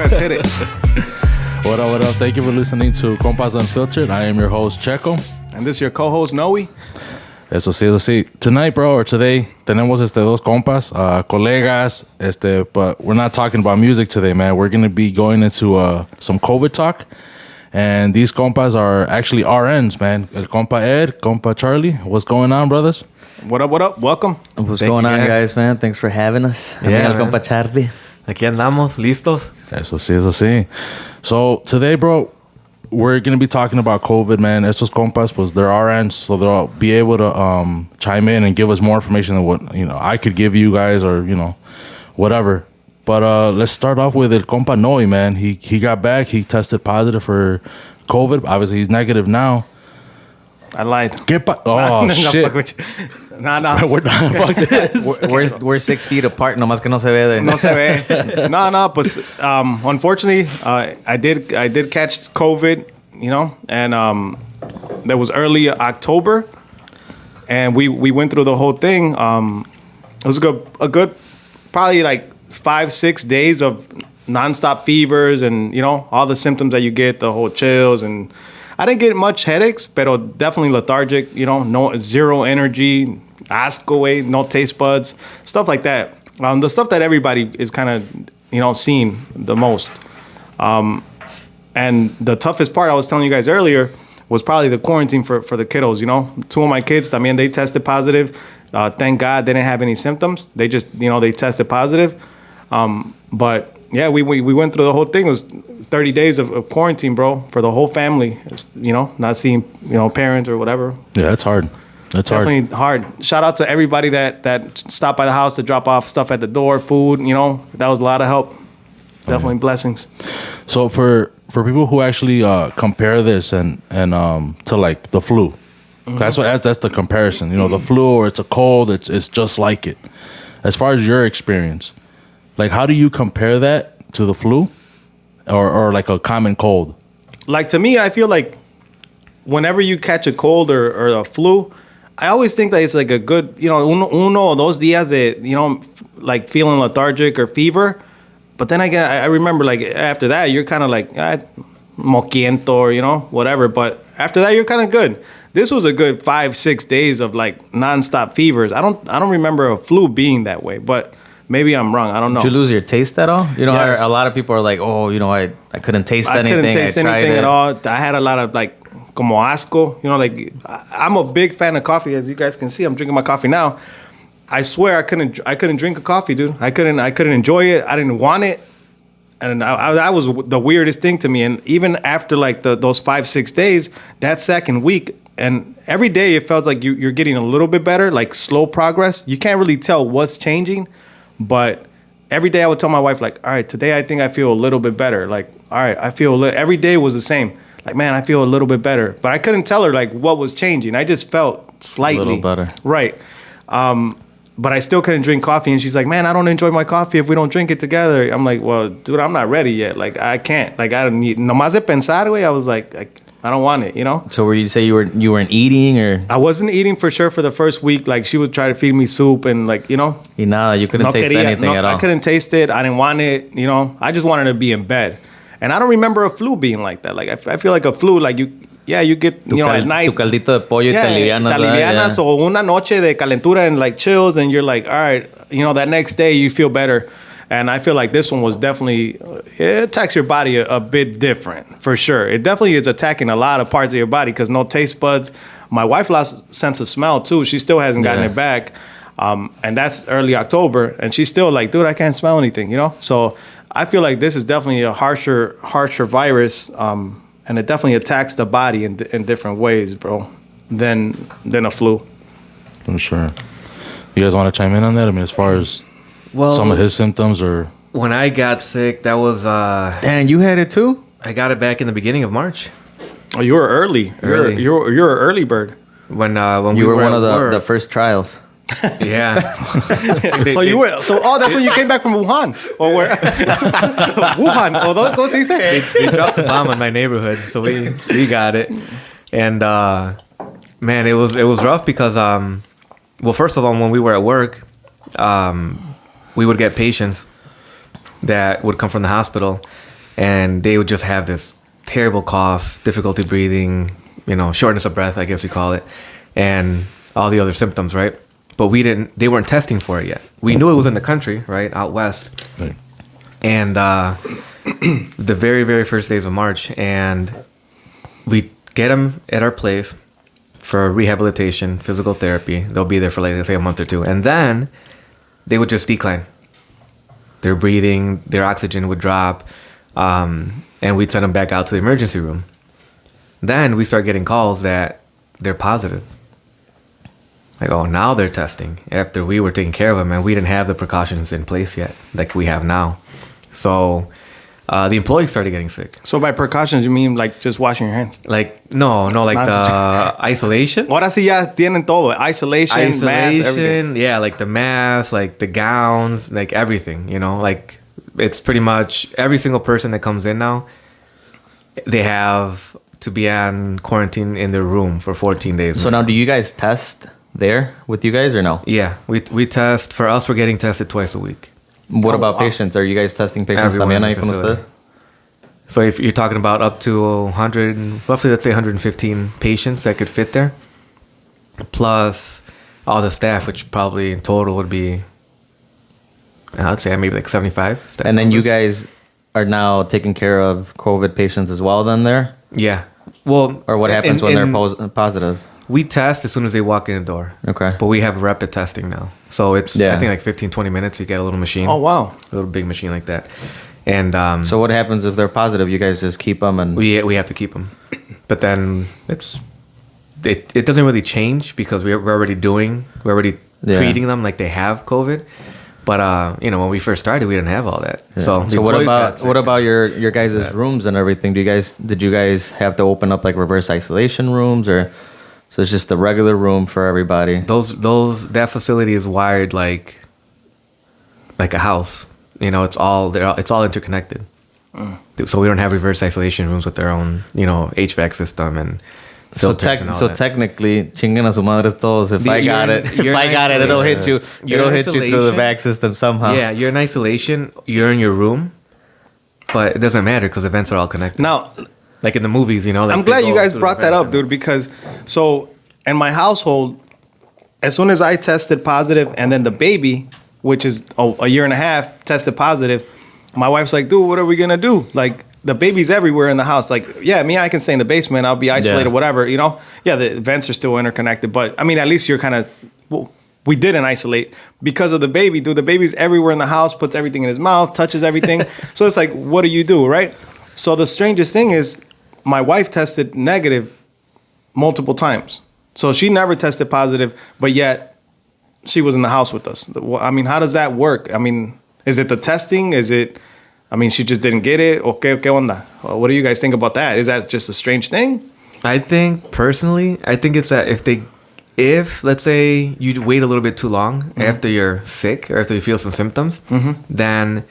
Let's hit it. What up, what up? Thank you for listening to Compas Unfiltered. I am your host, Checo. And this is your co-host, Noe. Eso sí. Tonight, bro, or today, tenemos dos compas, colegas, but we're not talking about music today, man. We're going to be going into some COVID talk. And these compas are actually RNs, man. El compa Ed, compa Charlie. What's going on, brothers? What up? Welcome. What's going on, guys, man? Thanks for having us. Yeah, el compa Charlie. Aquí andamos, listos. Eso sí. So today, bro, we're going to be talking about COVID, man. Estos compas, pues, they're RNs, so they'll be able to chime in and give us more information than what, I could give you guys or, whatever. But let's start off with el compa Noe, man. He got back. He tested positive for COVID. Obviously, he's negative now. I lied. Oh, shit. No. We're done. Fuck this. We're 6 feet apart, nomás que no se ve. No se ve. No, pues, unfortunately, I did catch COVID, and that was early October, and we went through the whole thing. It was a good probably like 5-6 days of nonstop fevers and all the symptoms that you get, the whole chills, and I didn't get much headaches, but definitely lethargic, no zero energy, asco, no taste buds, stuff like that. The stuff that everybody is kind of, seeing the most. And the toughest part I was telling you guys earlier was probably the quarantine for the kiddos, 2 of my kids, también, they tested positive. Thank God they didn't have any symptoms. They just, they tested positive. But yeah, we went through the whole thing. It was 30 days of quarantine, bro, for the whole family. Not seeing, parents or whatever. Yeah, that's hard. Definitely hard. Shout out to everybody that stopped by the house to drop off stuff at the door, food. That was a lot of help. Definitely blessings. So for people who actually compare this and to like the flu, mm-hmm. that's the comparison. The flu or it's a cold, it's just like it. As far as your experience, like how do you compare that to the flu or like a common cold? Like to me, I feel like whenever you catch a cold or a flu, I always think that it's like a good, uno of those días that, like feeling lethargic or fever. But then again, I remember like after that, you're kind of like moquiento or, whatever. But after that, you're kind of good. This was a good 5-6 days of like nonstop fevers. I don't remember a flu being that way, but maybe I'm wrong. I don't know. Did you lose your taste at all? Yes. A lot of people are like, oh, I couldn't taste anything. I couldn't taste anything at all. I had a lot of like como asco. Like I'm a big fan of coffee, as you guys can see. I'm drinking my coffee now. I swear I couldn't drink a coffee, dude. I couldn't enjoy it. I didn't want it, and that was the weirdest thing to me. And even after like those 5-6 days, that second week, and every day it felt like you're getting a little bit better, like slow progress. You can't really tell what's changing, but every day I would tell my wife like, all right, today I think I feel a little bit better. Like, all right, I feel every day was the same. Like, man, I feel a little bit better, but I couldn't tell her like what was changing. I just felt slightly a little better, right? But I still couldn't drink coffee. And she's like, man, I don't enjoy my coffee if we don't drink it together. I'm like, well, dude, I'm not ready yet. Like, I can't. Like, I don't need. Nomás de pensar, güey, I was like, I don't want it, So were you say you weren't eating or? I wasn't eating for sure for the first week. Like, she would try to feed me soup and like, Y nada, you couldn't taste anything at all. I couldn't taste it. I didn't want it, I just wanted to be in bed. And I don't remember a flu being like that. Like, I feel like a flu, like you get, at night. Tu caldito de pollo te alivianas. O una noche de calentura and like chills, and you're like, all right, that next day you feel better. And I feel like this one was definitely, it attacks your body a bit different, for sure. It definitely is attacking a lot of parts of your body because no taste buds. My wife lost sense of smell too. She still hasn't gotten it back. And that's early October. And she's still like, dude, I can't smell anything, So I feel like this is definitely a harsher virus. And it definitely attacks the body in different ways, bro, than a flu. I'm sure. You guys want to chime in on that? I mean, as far as some of his symptoms or... When I got sick, that was... Damn, you had it too? I got it back in the beginning of March. Oh, you were early. You're an early bird. When you were one of the first trials. Yeah. That's when you came back from Wuhan, or where? Wuhan. ¿Cómo se dice? They dropped the bomb in my neighborhood, so we got it, and man, it was rough because first of all, when we were at work, we would get patients that would come from the hospital, and they would just have this terrible cough, difficulty breathing, shortness of breath, I guess we call it, and all the other symptoms, right? But they weren't testing for it yet. We knew it was in the country, right, out west. Right. And the very, very first days of March, and we get them at our place for rehabilitation, physical therapy. They'll be there for, like, let's say, a month or two. And then they would just decline. Their breathing, their oxygen would drop, and we'd send them back out to the emergency room. Then we start getting calls that they're positive. Like, oh, now they're testing after we were taking care of them, and we didn't have the precautions in place yet like we have now. So the employees started getting sick. So by precautions, you mean like just washing your hands? Like, no, like the isolation. Ahora sí ya tienen todo. Isolation, mask, everything. Yeah, like the mask, like the gowns, like everything, like it's pretty much every single person that comes in now, they have to be on quarantine in their room for 14 days. So now do you guys test there with you guys or no? Yeah, we test. For us, we're getting tested twice a week. What about patients? Are you guys testing patients también ahí con ustedes? So if you're talking about up to 100, roughly, let's say 115 patients that could fit there, plus all the staff, which probably in total would be, I'd say maybe like 75 staff. And then you guys are now taking care of COVID patients as well then there? Yeah. Well, or what happens when they're positive? We test as soon as they walk in the door. Okay. But we have rapid testing now. So it's, I think, like 15, 20 minutes. You get a little machine. Oh, wow. A little big machine like that. And so what happens if they're positive? You guys just keep them? And we have to keep them. But then it doesn't really change because we're already treating them like they have COVID. But when we first started, we didn't have all that. Yeah. So what about your guys' rooms and everything? Did you guys have to open up like reverse isolation rooms, or so it's just a regular room for everybody? That facility is wired like a house. It's all interconnected. So we don't have reverse isolation rooms with their own HVAC system and filters and all that. Technically, chingan a su madres todos. If I got it, it'll hit you. It'll hit you through the vac system somehow. Yeah, you're in isolation. You're in your room, but it doesn't matter because the vents are all connected. Now, like in the movies, like I'm glad you guys brought that up, dude, because so in my household, as soon as I tested positive, and then the baby, which is a year and a half, tested positive, my wife's like, dude, what are we gonna do? Like, the baby's everywhere in the house. Like, yeah, I can stay in the basement. I'll be isolated, whatever, Yeah, the vents are still interconnected. But, I mean, at least you're kind of... we didn't isolate because of the baby, dude. The baby's everywhere in the house, puts everything in his mouth, touches everything. So it's like, what do you do, right? So the strangest thing is my wife tested negative multiple times. So she never tested positive, but yet she was in the house with us. I mean, how does that work? I mean, is it the testing? Is it... I mean, she just didn't get it. Okay, ¿qué onda? What do you guys think about that? Is that just a strange thing? I think personally, it's that if let's say you wait a little bit too long after you're sick or after you feel some symptoms, then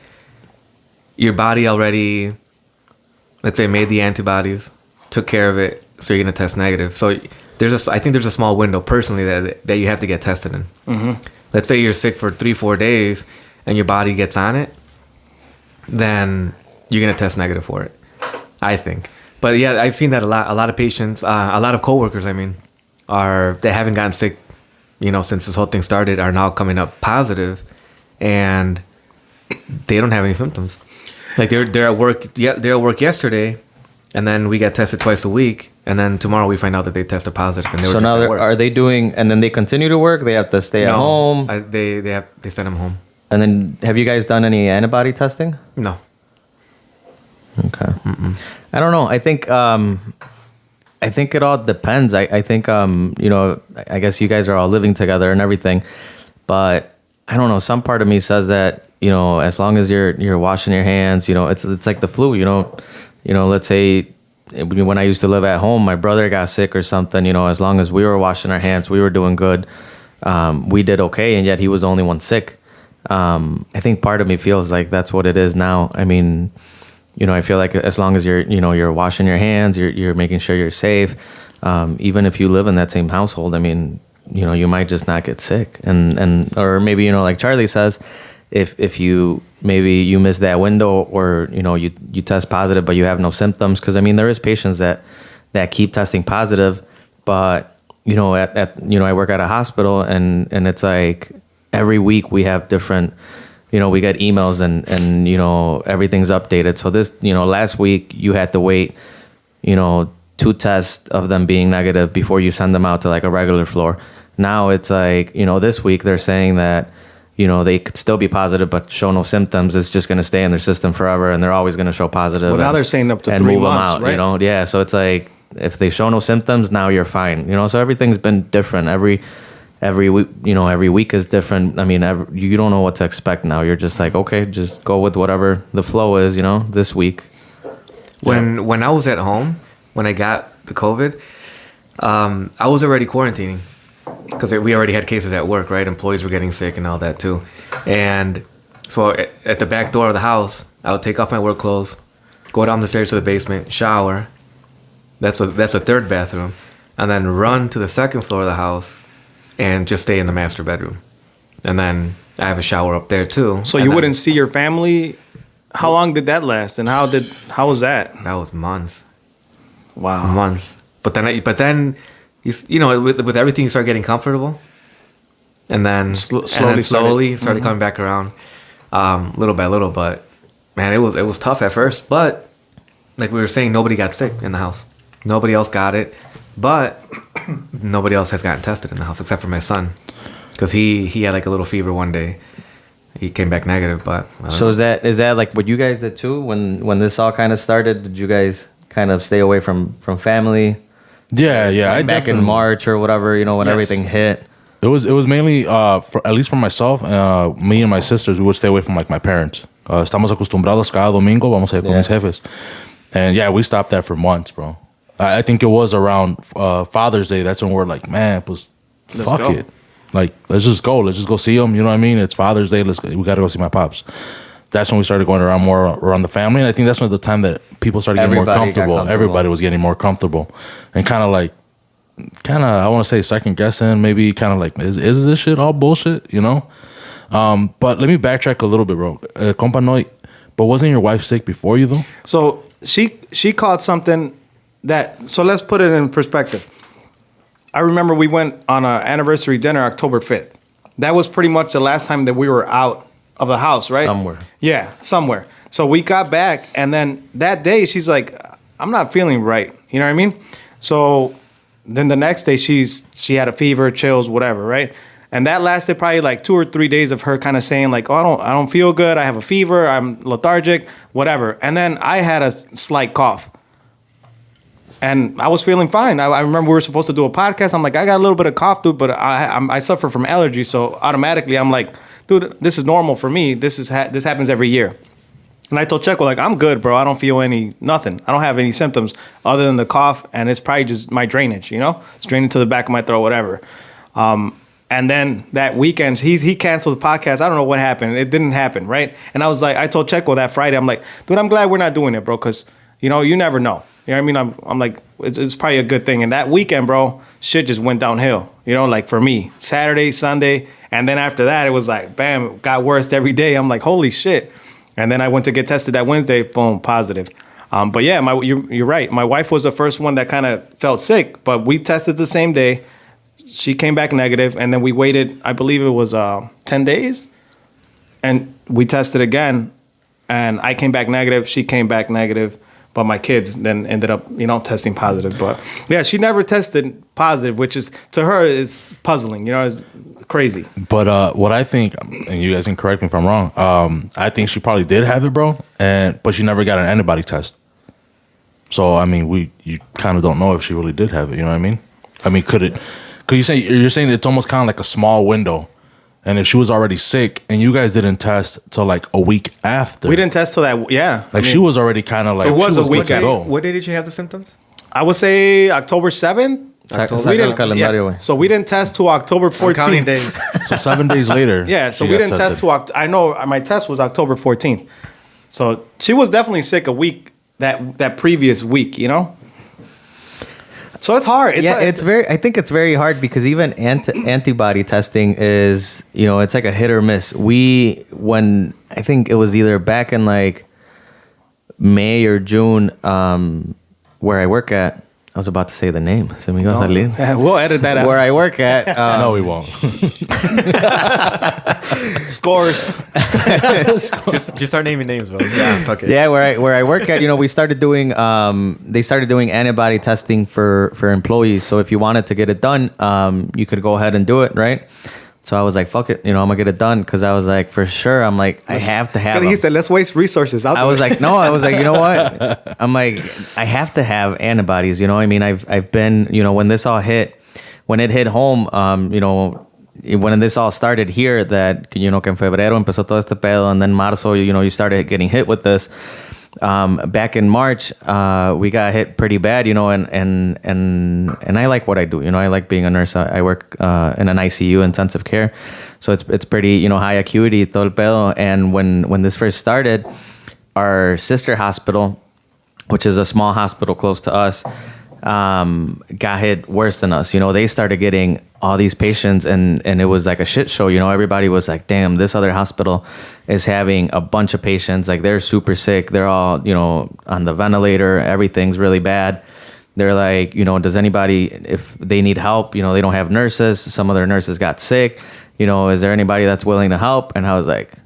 your body already, let's say, made the antibodies, took care of it, so you're gonna test negative. So I think there's a small window personally that you have to get tested in. Let's say you're sick for 3-4 days and your body gets on it, then you're going to test negative for it, I think. But yeah, I've seen that a lot. A lot of patients, a lot of coworkers, they haven't gotten sick, since this whole thing started, are now coming up positive, and they don't have any symptoms. Like they're at work. Yeah, they're at work yesterday, and then we got tested twice a week, and then tomorrow we find out that they tested positive, and they were just at work. Are they doing? And then they continue to work. They have to stay at home. They send them home. And then, have you guys done any antibody testing? No. Okay. I don't know. I think it all depends. I think I guess you guys are all living together and everything, but I don't know. Some part of me says that as long as you're washing your hands, it's like the flu. Let's say when I used to live at home, my brother got sick or something. As long as we were washing our hands, we were doing good. We did okay, and yet he was the only one sick. I think part of me feels like that's what it is now. I mean, I feel like as long as you're washing your hands, you're making sure you're safe. Even if you live in that same household, I mean, you might just not get sick. And or maybe, like Charlie says, if you maybe you miss that window, or you test positive but you have no symptoms, because I mean there is patients that keep testing positive, but I work at a hospital, and it's like every week we have different, we get emails and everything's updated. So this, last week you had to wait, 2 tests of them being negative before you send them out to like a regular floor. Now it's like, this week they're saying that, they could still be positive but show no symptoms. It's just going to stay in their system forever, and they're always going to show positive. Well, now they're saying up to and 3 move months, them out, right? Yeah, so it's like if they show no symptoms, now you're fine. So everything's been different. Every week, every week is different. I mean, you don't know what to expect now. You're just like, okay, just go with whatever the flow is, this week. When I was at home, when I got the COVID, I was already quarantining because we already had cases at work, right? Employees were getting sick and all that too. And so at the back door of the house, I would take off my work clothes, go down the stairs to the basement, shower. That's a third bathroom, and then run to the second floor of the house and just stay in the master bedroom. And then I have a shower up there too. So you wouldn't see your family? How long did that last, and how was that? That was months. Wow. Months. But then with everything you start getting comfortable, and then slowly started coming back around, little by little. But man, it was tough at first. But like we were saying, nobody got sick in the house. Nobody else got it, but nobody else has gotten tested in the house except for my son, because he had like a little fever one day. He came back negative, but so is that like what you guys did too when this all kind of started? Did you guys kind of stay away from family? Yeah. Like back in March or whatever, when everything hit. It was mainly at least for myself, me and my sisters, we would stay away from like my parents. Estamos acostumbrados cada domingo vamos a ir con mis jefes, and yeah, we stopped that for months, bro. I think it was around Father's Day. That's when we're like, man, fuck it. Like, let's just go see them. You know what I mean? It's Father's Day. We got to go see my pops. That's when we started going around more around the family. And I think that's when the time that people started getting more comfortable. Everybody was getting more comfortable. And kind of, I want to say second guessing, maybe kind of like, is this shit all bullshit? But let me backtrack a little bit, bro. Compa Noy, but wasn't your wife sick before you, though? So she caught something so let's put it in perspective. I remember we went on an anniversary dinner October 5th. That was pretty much the last time that we were out of the house, right? Somewhere. Yeah, somewhere. So we got back, and then that day she's like, I'm not feeling right. You know what I mean? So then the next day she had a fever, chills, whatever, right? And that lasted probably like 2 or 3 days of her kind of saying like, oh, I don't feel good. I have a fever. I'm lethargic, whatever. And then I had a slight cough. And I was feeling fine. I remember we were supposed to do a podcast. I'm like, I got a little bit of cough, dude, but I suffer from allergies. So automatically, I'm like, dude, this is normal for me. This happens every year. And I told Checo, like, I'm good, bro. I don't feel nothing. I don't have any symptoms other than the cough. And it's probably just my drainage, It's draining to the back of my throat, whatever. And then that weekend, he canceled the podcast. I don't know what happened. It didn't happen, right? And I told Checo that Friday, I'm like, dude, I'm glad we're not doing it, bro, because, you never know. You know what I mean? I'm like, it's probably a good thing. And that weekend, bro, shit just went downhill, like for me. Saturday, Sunday, and then after that, it was like, bam, it got worse every day. I'm like, holy shit. And then I went to get tested that Wednesday, boom, positive. But yeah, you're right. My wife was the first one that kind of felt sick, but we tested the same day. She came back negative, and then we waited, I believe it was 10 days, and we tested again, and I came back negative, she came back negative, but my kids then ended up, testing positive. But yeah, she never tested positive, which is, to her, is puzzling, is crazy. But what I think, and you guys can correct me if I'm wrong, I think she probably did have it, bro, but she never got an antibody test. So, I mean, you kind of don't know if she really did have it, you know what I mean? I mean, could it... Because you're saying it's almost kind of like a small window. And if she was already sick and you guys didn't test till like a week after. We didn't test till that, yeah. Like she was already kind of like. So it was a week ago. What day did you have the symptoms? I would say October 7th. So we didn't test till October 14th. Counting days. So 7 days later. Yeah, so we didn't test till I know my test was October 14th. So she was definitely sick a week, that previous week, So it's hard. I think it's very hard because even antibody testing is, it's like a hit or miss. I think it was either back in like May or June, where I work at. I was about to say the name. We'll edit that out. Where I work at. No, we won't. Scores. just start naming names, bro. Yeah, fuck it. Yeah, where I work at, we started doing. They started doing antibody testing for employees. So if you wanted to get it done, you could go ahead and do it, right? So I was like, fuck it, I'm gonna get it done because I was like, for sure, I'm like, I have to have. He said, let's waste resources. I was like, no, I was like, you know what? I'm like, I have to have antibodies. I mean, I've been, when this all hit, when it hit home, when this all started here, that que en febrero empezó todo este pedo, and then marzo, you started getting hit with this. Back in March, we got hit pretty bad, and I like what I do. I like being a nurse. I work in an ICU, intensive care, so it's pretty, high acuity, todo el pedo. And when this first started, our sister hospital, which is a small hospital close to us, got hit worse than us. They started getting all these patients, and it was like a shit show. Everybody was like, damn, this other hospital is having a bunch of patients. Like, they're super sick. They're all, on the ventilator. Everything's really bad. They're like, does anybody, if they need help, they don't have nurses. Some of their nurses got sick. Is there anybody that's willing to help? And I was like,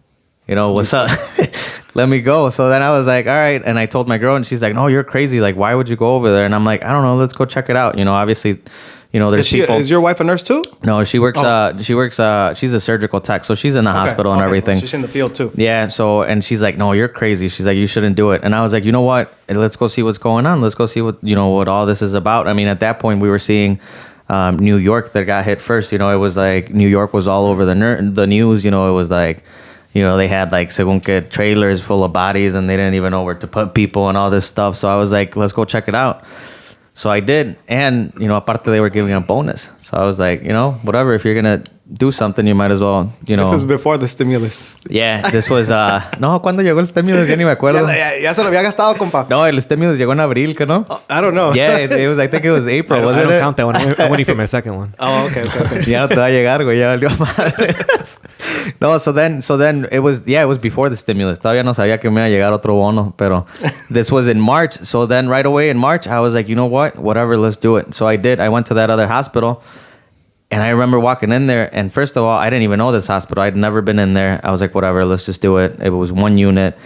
what's up? Let me go. So then I was like, all right. And I told my girl, and she's like, no, you're crazy. Like, why would you go over there? And I'm like, I don't know. Let's go check it out. Obviously, there's people. Is your wife a nurse too? No, she works. She's a surgical tech. So she's in the hospital and everything. Well, she's in the field too. Yeah. So, and she's like, no, you're crazy. She's like, you shouldn't do it. And I was like, you know what? Let's go see what's going on. Let's go see what, what all this is about. I mean, at that point we were seeing, New York that got hit first. It was like New York was all over the news. It was like, they had like según que trailers full of bodies, and they didn't even know where to put people and all this stuff. So I was like, let's go check it out. So I did. And, aparte they were giving a bonus. So I was like, whatever, if you're going to do something, you might as well, This was before the stimulus. Yeah, this was, no, ¿cuándo llegó el stimulus? Ya ni me acuerdo. Ya se lo había gastado, compa. No, el stimulus llegó en abril, ¿que no? I don't know. Yeah, it was, I think it was April, wasn't it? I don't count that one. I'm waiting for my second one. Oh, okay. Ya no te va a llegar, güey, ya valió madre. No, so then it was before the stimulus. Todavía no sabía que me iba a llegar otro bono, pero this was in March. So then right away in March, I was like, you know what? Whatever, let's do it. So I did. I went to that other hospital, and I remember walking in there, and first of all, I didn't even know this hospital. I'd never been in there. I was like, whatever, let's just do it. It was one unit.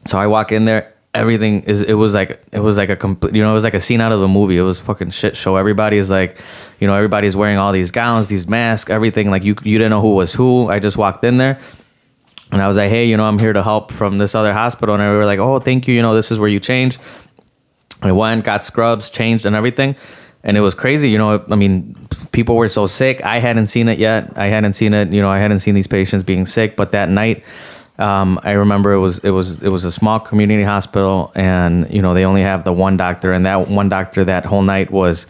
So I walk in there. It was like a complete, it was like a scene out of a movie. It was fucking shit show. Everybody's like, everybody's wearing all these gowns, these masks, everything. Like you didn't know who was who. I just walked in there, and I was like, hey, I'm here to help from this other hospital. And they were like, oh, thank you. This is where you change. I went, got scrubs, changed and everything. And it was crazy. I mean, people were so sick. I hadn't seen it yet. I hadn't seen it. I hadn't seen these patients being sick. But that night, I remember it was a small community hospital, and they only have the one doctor, and that one doctor that whole night was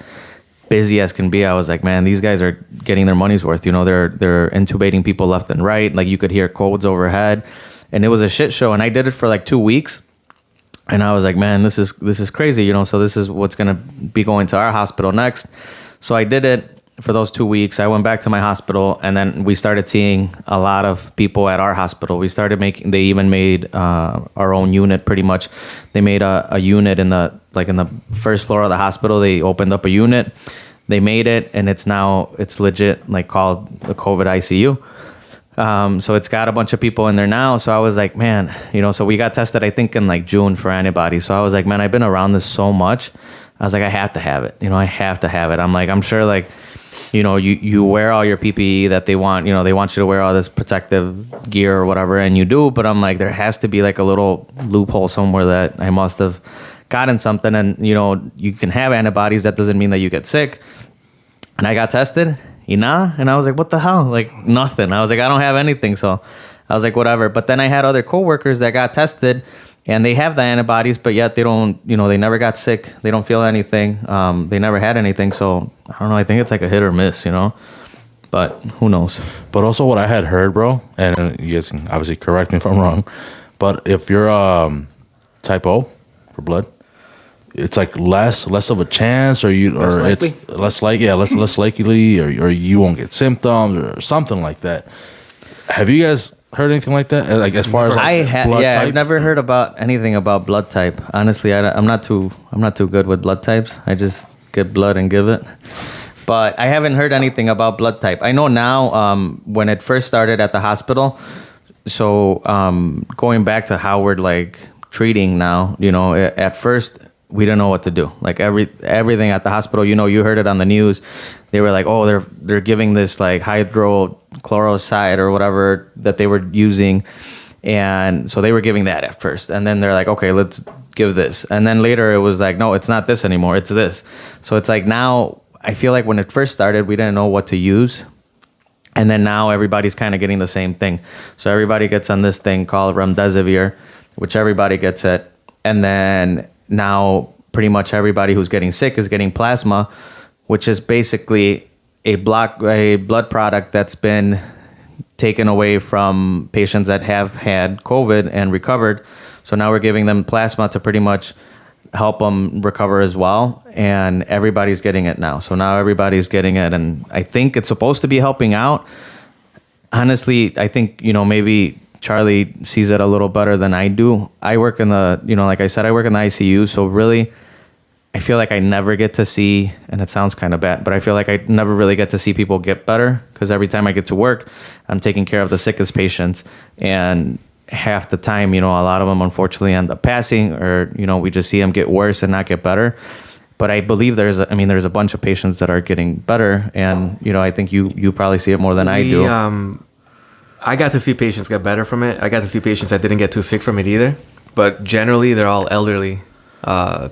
busy as can be. I was like, man, these guys are getting their money's worth. They're intubating people left and right. Like, you could hear codes overhead, and it was a shit show. And I did it for like 2 weeks, and I was like, man, this is crazy. So this is what's gonna be going to our hospital next. So I did it for those 2 weeks. I went back to my hospital, and then we started seeing a lot of people at our hospital. We started they even made our own unit pretty much. They made a unit in the first floor of the hospital. They opened up a unit. They made it, and it's legit like called the COVID ICU. So it's got a bunch of people in there now. So I was like, man, so we got tested, I think in like June for antibodies. So I was like, man, I've been around this so much. I was like, I have to have it. I have to have it. I'm like, I'm sure like, you wear all your PPE that they want, they want you to wear all this protective gear or whatever, and you do, but I'm like, there has to be like a little loophole somewhere that I must have gotten something. And, you can have antibodies. That doesn't mean that you get sick. And I got tested, and I was like, what the hell? Like, nothing. I was like, I don't have anything. So I was like, whatever. But then I had other coworkers that got tested, and they have the antibodies, but yet they don't, they never got sick. They don't feel anything. They never had anything. So I don't know. I think it's like a hit or miss, but who knows? But also what I had heard, bro, and you guys can obviously correct me if I'm wrong, but if you're type O for blood, it's like less of a chance, or likely? it's less likely, or you won't get symptoms or something like that. Have you guys heard anything like that? Like as far as like blood type? I've never heard about anything about blood type. Honestly, I'm not too good with blood types. I just get blood and give it. But I haven't heard anything about blood type. I know now when it first started at the hospital. So going back to how we're like treating now, at first we didn't know what to do. Like everything at the hospital, you heard it on the news. They were like, oh, they're giving this like hydrochloroside or whatever that they were using. And so they were giving that at first. And then they're like, okay, let's give this. And then later it was like, no, it's not this anymore. It's this. So it's like now I feel like when it first started, we didn't know what to use. And then now everybody's kind of getting the same thing. So everybody gets on this thing called remdesivir, which everybody gets it. And then now pretty much everybody who's getting sick is getting plasma, which is basically a blood product that's been taken away from patients that have had COVID and recovered. So now we're giving them plasma to pretty much help them recover as well. And everybody's getting it now. So now everybody's getting it. And I think it's supposed to be helping out. Honestly, I think, maybe Charlie sees it a little better than I do. I work in the, like I said, I work in the ICU. So really, I feel like I never get to see, and it sounds kind of bad, but I feel like I never really get to see people get better, because every time I get to work, I'm taking care of the sickest patients. And half the time, a lot of them unfortunately end up passing, or, we just see them get worse and not get better. But I believe there's a bunch of patients that are getting better. And, I think you probably see it more than I do. I got to see patients get better from it. I got to see patients that didn't get too sick from it either. But generally, they're all elderly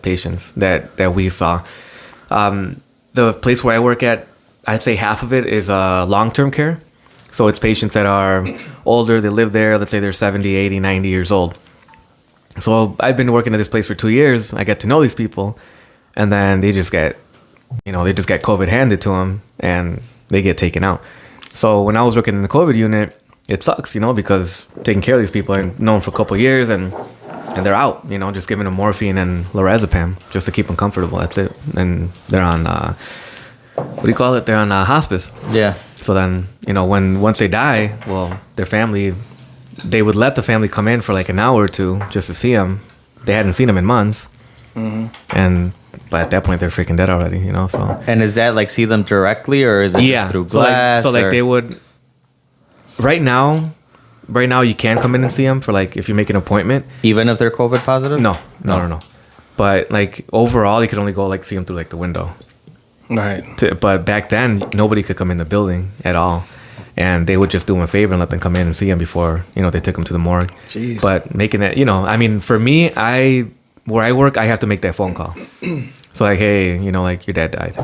patients that we saw. The place where I work at, I'd say half of it is long-term care. So it's patients that are older, they live there, let's say they're 70, 80, 90 years old. So I've been working at this place for 2 years. I get to know these people, and then they just get COVID handed to them, and they get taken out. So when I was working in the COVID unit, it sucks, because taking care of these people, I've known for a couple of years, and they're out, just giving them morphine and lorazepam just to keep them comfortable. That's it. And they're on, what do you call it? They're on hospice. Yeah. So then, once they die, well, their family, they would let the family come in for like an hour or two just to see them. They hadn't seen them in months. Mm-hmm. But at that point, they're freaking dead already, so. And is that like see them directly, or is it just through glass? So they would, right now you can come in and see them for like, if you make an appointment. Even if they're COVID positive? No. But like overall, you could only go like see them through like the window. Right. But back then, nobody could come in the building at all. And they would just do them a favor and let them come in and see them before, they took them to the morgue. Jeez. But making that, for me, where I work, I have to make that phone call. So like, hey, like your dad died.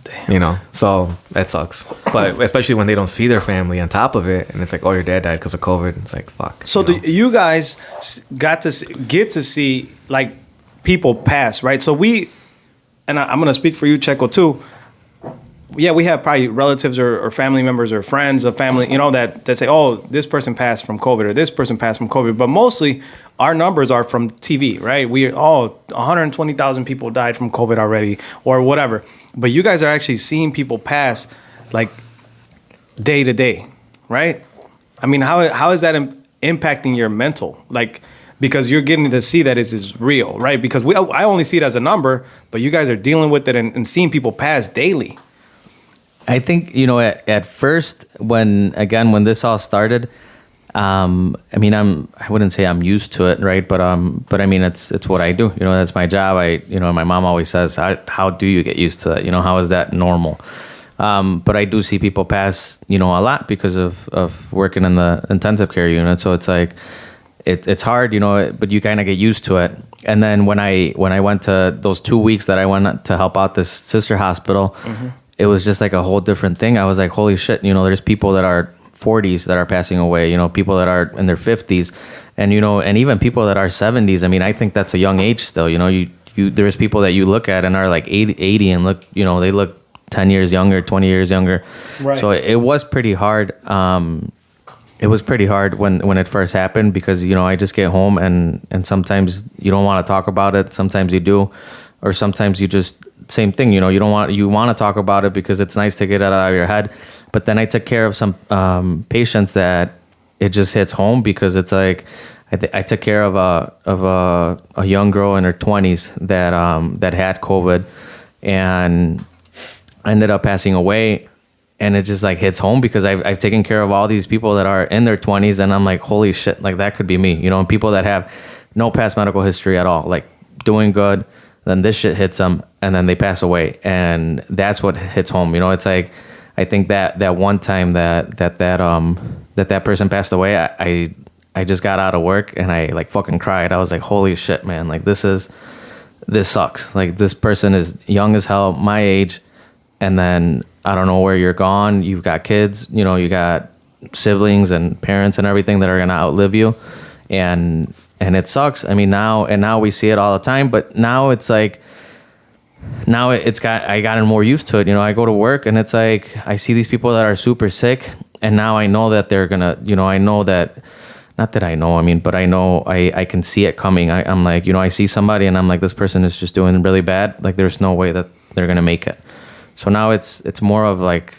Damn. So that sucks. But especially when they don't see their family on top of it, and it's like, oh, your dad died because of COVID. It's like, fuck. So do you guys get to see like people pass, right? So and I'm gonna speak for you, Checo, too. Yeah, we have probably relatives or family members or friends of family, that say, oh, this person passed from COVID or this person passed from COVID. But mostly our numbers are from TV, right? 120,000 people died from COVID already or whatever. But you guys are actually seeing people pass like day to day, right? How is that impacting your mental? Like, because you're getting to see that it is real, right? Because I only see it as a number, but you guys are dealing with it and seeing people pass daily. I think, at first, when this all started, I wouldn't say I'm used to it, right? But it's what I do. That's my job. My mom always says, how do you get used to that? How is that normal? But I do see people pass, a lot because of working in the intensive care unit. So it's like, it's hard, but you kind of get used to it. And then when I went to those 2 weeks that I went to help out this sister hospital, mm-hmm. It was just like a whole different thing. I was like, holy shit, there's people that are 40s that are passing away, people that are in their 50s, and and even people that are 70s. I think that's a young age still. There's people that you look at and are like 80 and look, they look 10 years younger, 20 years younger. Right. So it was pretty hard. It was pretty hard when it first happened because I just get home and sometimes you don't want to talk about it. Sometimes you do. or sometimes you just, same thing, you want to talk about it because it's nice to get it out of your head. But then I took care of some patients that it just hits home, because it's like, I took care of a young girl in her 20s that had COVID and ended up passing away. And it just like hits home because I've taken care of all these people that are in their 20s, and I'm like, holy shit, like that could be me, and people that have no past medical history at all, like doing good, then this shit hits them and then they pass away. And that's what hits home. It's like, I think that one time that person passed away, I just got out of work and I like fucking cried. I was like, holy shit, man, like this sucks. Like this person is young as hell, my age, and then I don't know where you're gone. You've got kids, you got siblings and parents and everything that are gonna outlive you, and it sucks. I mean, now we see it all the time, but now it's like, I gotten more used to it. I go to work and it's like I see these people that are super sick, and now I know that they're gonna, I know that, not that I know, I mean, but I know I can see it coming. I'm like, I see somebody and I'm like, this person is just doing really bad. Like there's no way that they're gonna make it. So now it's more of like,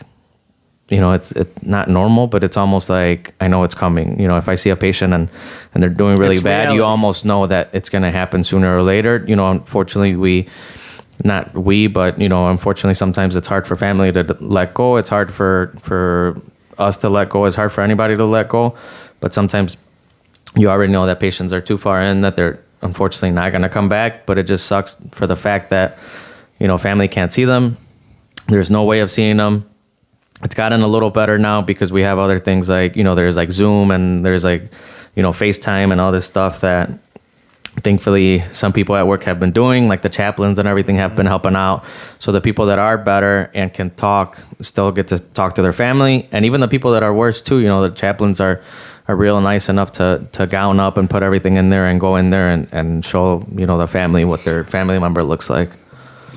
it's not normal, but it's almost like I know it's coming. If I see a patient and they're doing really bad, reality. You almost know that it's going to happen sooner or later. Unfortunately, unfortunately sometimes it's hard for family to let go. It's hard for us to let go. It's hard for anybody to let go. But sometimes you already know that patients are too far in, that they're unfortunately not going to come back. But it just sucks for the fact that, family can't see them. There's no way of seeing them. It's gotten a little better now because we have other things like, there's like Zoom and there's like, FaceTime and all this stuff that thankfully some people at work have been doing, like the chaplains and everything have been helping out. So the people that are better and can talk still get to talk to their family. And even the people that are worse too, the chaplains are real nice enough to gown up and put everything in there and go in there and show, the family what their family member looks like.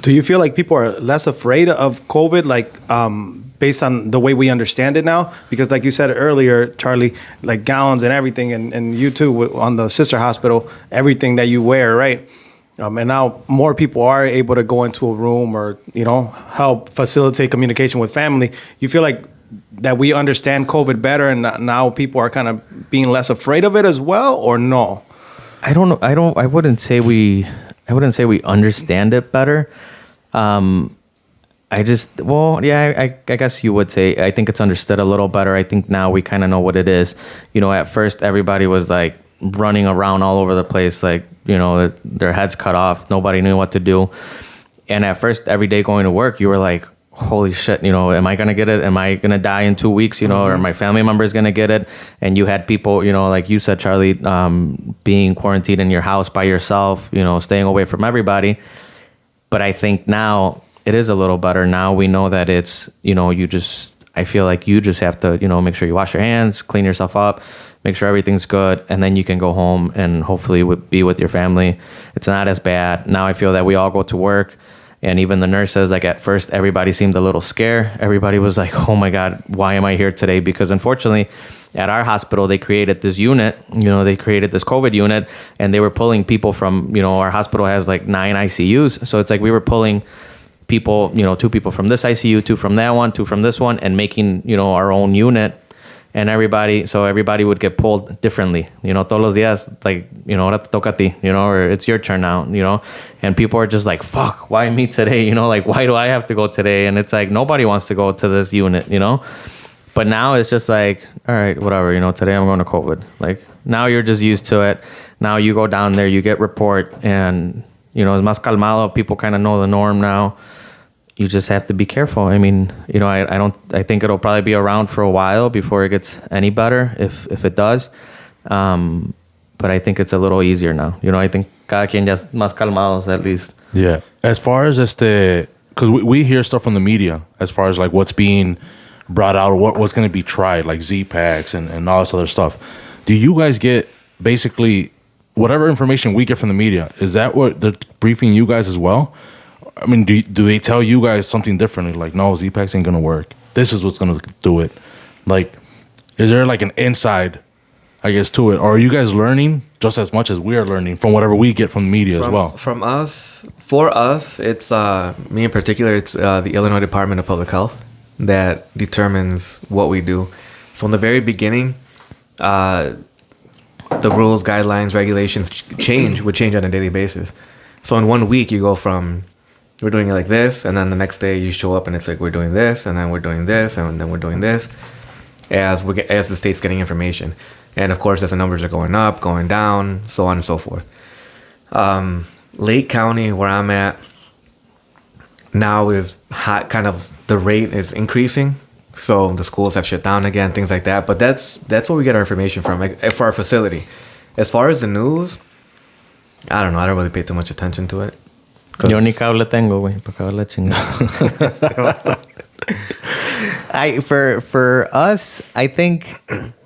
Do you feel like people are less afraid of COVID, like based on the way we understand it now? Because like you said earlier, Charlie, like gowns and everything, and you too on the sister hospital, everything that you wear, right? And now more people are able to go into a room or, help facilitate communication with family. You feel like that we understand COVID better and now people are kind of being less afraid of it as well, or no? I don't know. I wouldn't say we understand it better. I guess you would say, I think it's understood a little better. I think now we kind of know what it is. At first everybody was like running around all over the place, like, their heads cut off. Nobody knew what to do. And at first, every day going to work, you were like, holy shit, am I going to get it? Am I going to die in 2 weeks, or my family member is going to get it? And you had people, like you said, Charlie, being quarantined in your house by yourself, staying away from everybody. But I think now it is a little better. Now we know that it's, I feel like you just have to, make sure you wash your hands, clean yourself up, make sure everything's good, and then you can go home and hopefully be with your family. It's not as bad. Now I feel that we all go to work, and even the nurses, like at first, everybody seemed a little scared. Everybody was like, oh my God, why am I here today? Because unfortunately, at our hospital, they created this unit, they created this COVID unit, and they were pulling people from, our hospital has like 9 ICUs. So it's like we were pulling people, 2 people from this ICU, 2 from that one, 2 from this one, and making, our own unit. And everybody would get pulled differently, todos los días, like, ahora te toca a ti, or it's your turn now, and people are just like, fuck, why me today? Like, why do I have to go today? And it's like, nobody wants to go to this unit, but now it's just like, all right, whatever, today I'm going to COVID. Like, now you're just used to it. Now you go down there, you get report, and, es más calmado. People kind of know the norm now. You just have to be careful. I mean, I think it'll probably be around for a while before it gets any better, if it does. But I think it's a little easier now. I think cada quien ya es más calmados at least. Yeah. As far as because we hear stuff from the media as far as like what's being brought out or what's going to be tried, like Z-Packs and all this other stuff. Do you guys get basically whatever information we get from the media? Is that what they're briefing you guys as well? I mean, do they tell you guys something differently? Like, no, Z-Packs ain't going to work. This is what's going to do it. Like, is there like an inside, I guess, to it? Or are you guys learning just as much as we are learning from whatever we get from the media as well. For us, it's me in particular. It's the Illinois Department of Public Health that determines what we do. So in the very beginning, the rules, guidelines, regulations would change on a daily basis. So in 1 week, you go from we're doing it like this, and then the next day you show up and it's like we're doing this, and then we're doing this, and then we're doing this, as the state's getting information, and of course as the numbers are going up, going down, so on and so forth. Lake County, where I'm at now, is hot. Kind of the rate is increasing, so the schools have shut down again, things like that. But that's where we get our information from, like for our facility. As far as the news, I don't know. I don't really pay too much attention to it. Yo ni cable tengo, güey, para acabar la chingada. For us, I think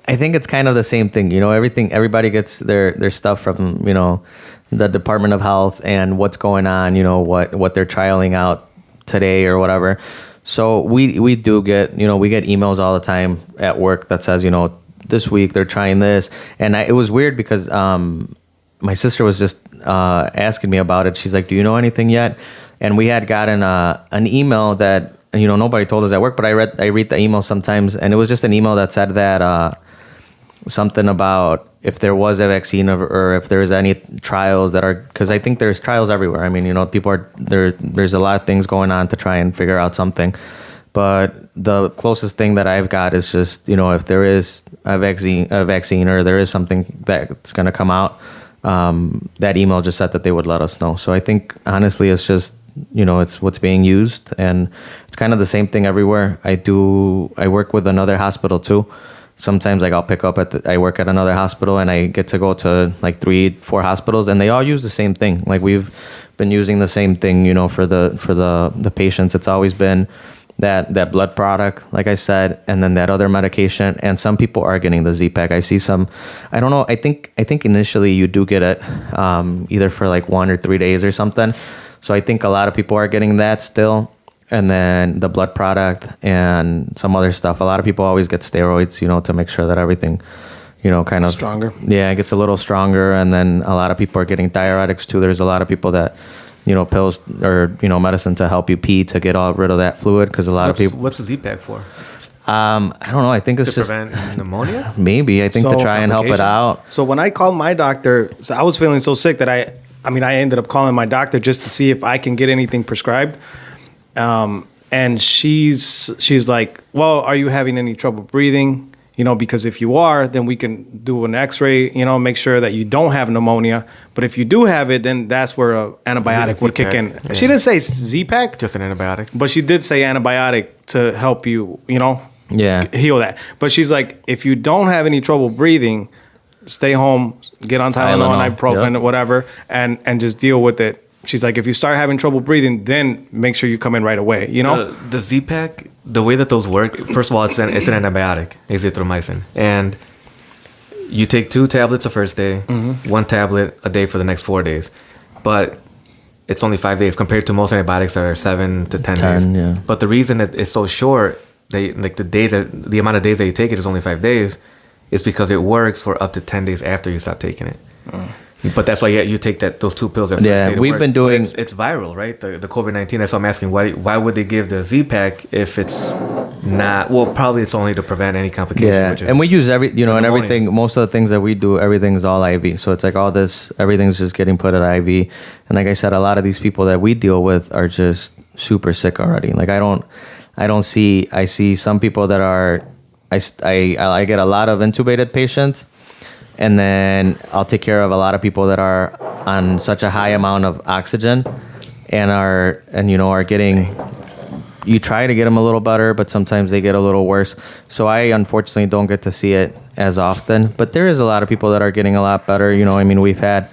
it's kind of the same thing. You know, everybody gets their stuff from, you know, the Department of Health and what's going on, you know, what they're trialing out today or whatever. So we do get, you know, we get emails all the time at work that says, you know, this week they're trying this. And it was weird because my sister was just asking me about it. She's like, do you know anything yet? And we had gotten an email that, you know, nobody told us at work, but I read the email sometimes, and it was just an email that said that something about if there was a vaccine or if there's any trials that are, because I think there's trials everywhere. I mean, you know, people are there's a lot of things going on to try and figure out something. But the closest thing that I've got is just, you know, if there is a vaccine or there is something that's going to come out, that email just said that they would let us know. So I think honestly, it's just, you know, it's what's being used, and it's kind of the same thing everywhere. I work with another hospital too. Sometimes like I'll pick up I work at another hospital and I get to go to like 3-4 hospitals, and they all use the same thing. Like we've been using the same thing, you know, for the patients. It's always been that blood product, like I said, and then that other medication. And some people are getting the Z-Pack. I see some, I don't know. I think initially you do get it either for like 1 or 3 days or something. So I think a lot of people are getting that still. And then the blood product and some other stuff. A lot of people always get steroids, you know, to make sure that everything, you know, kind of stronger. Yeah, it gets a little stronger. And then a lot of people are getting diuretics too. There's a lot of people that, you know, pills or, you know, medicine to help you pee to get all rid of that fluid, because a lot of people. What's the Z-Pack for? I don't know. I think it's To just prevent pneumonia? maybe. I think to try and help it out. So when I called my doctor, so I was feeling so sick that I ended up calling my doctor just to see if I can get anything prescribed. And she's like, well, are you having any trouble breathing? You know, because if you are, then we can do an x-ray, you know, make sure that you don't have pneumonia. But if you do have it, then that's where an antibiotic would kick in. Yeah. She didn't say Z-Pack. Just an antibiotic. But she did say antibiotic to help you, you know, heal that. But she's like, if you don't have any trouble breathing, stay home, get on Tylenol and ibuprofen or whatever, and just deal with it. She's like, if you start having trouble breathing, then make sure you come in right away, you know? The Z-Pack, the way that those work, first of all, it's an antibiotic, azithromycin. And you take 2 tablets the first day, 1 tablet a day for the next 4 days. But it's only 5 days compared to most antibiotics that are 7 to 10 days. Yeah. But the reason that it's so short, the amount of days that you take it is only 5 days, is because it works for up to 10 days after you stop taking it. But that's why you take those 2 pills at first day to we've work. been doing. It's viral, right? The COVID-19. That's why I'm asking why would they give the Z-Pack if it's not? Well, probably it's only to prevent any complication. Yeah, which is and we use and pneumonia. everything. Most of the things that we do, everything's all IV. So it's like all this, everything's just getting put at IV. And like I said, a lot of these people that we deal with are just super sick already. Like I see some people that are. I get a lot of intubated patients. And then I'll take care of a lot of people that are on such a high amount of oxygen and are getting, you try to get them a little better, but sometimes they get a little worse. So I unfortunately don't get to see it as often, but there is a lot of people that are getting a lot better. You know, I mean, we've had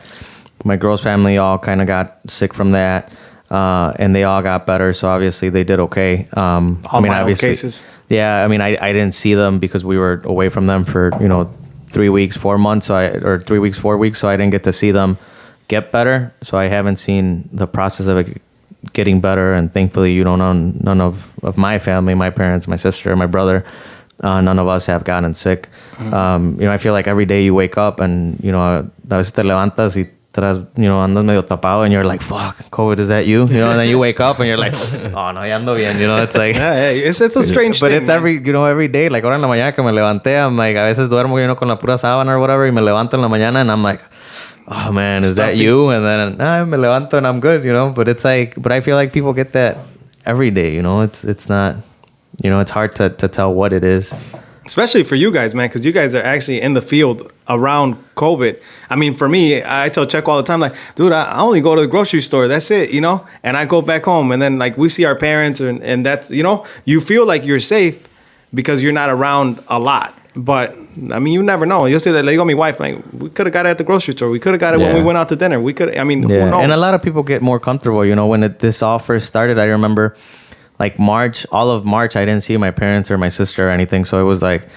my girl's family all kind of got sick from that. And they all got better. So obviously they did okay. Mild cases. Yeah. I mean, I didn't see them because we were away from them for, 3 weeks, 4 months, 3 weeks, 4 weeks. So I didn't get to see them get better. So I haven't seen the process of it getting better. And thankfully, none of my family, my parents, my sister, my brother None of us have gotten sick. I feel like every day you wake up and, a veces te levantas y andas medio tapado and you're like, fuck, COVID, is that you? And then you wake up and you're like, oh, no, ya ando bien. It's like... Yeah, it's a strange but thing. But it's every day. Like, ahora en la mañana que me levanté, I'm like, a veces duermo, con la pura sábana or whatever, y me levanto en la mañana and I'm like, oh, man, is that you? And then, me levanto and I'm good, But it's like... But I feel like people get that every day, It's not... it's hard to tell what it is. Especially for you guys, man, because you guys are actually in the field around COVID. I mean, for me, I tell Checo all the time, like, dude, I only go to the grocery store. That's it, And I go back home, and then, like, we see our parents, and that's, you feel like you're safe because you're not around a lot. But, I mean, you never know. You'll say that, like, my wife, like, we could have got it at the grocery store. We could have got it when we went out to dinner. We could, who knows? And a lot of people get more comfortable, when this all first started. I remember... Like all of March, I didn't see my parents or my sister or anything. So it was like,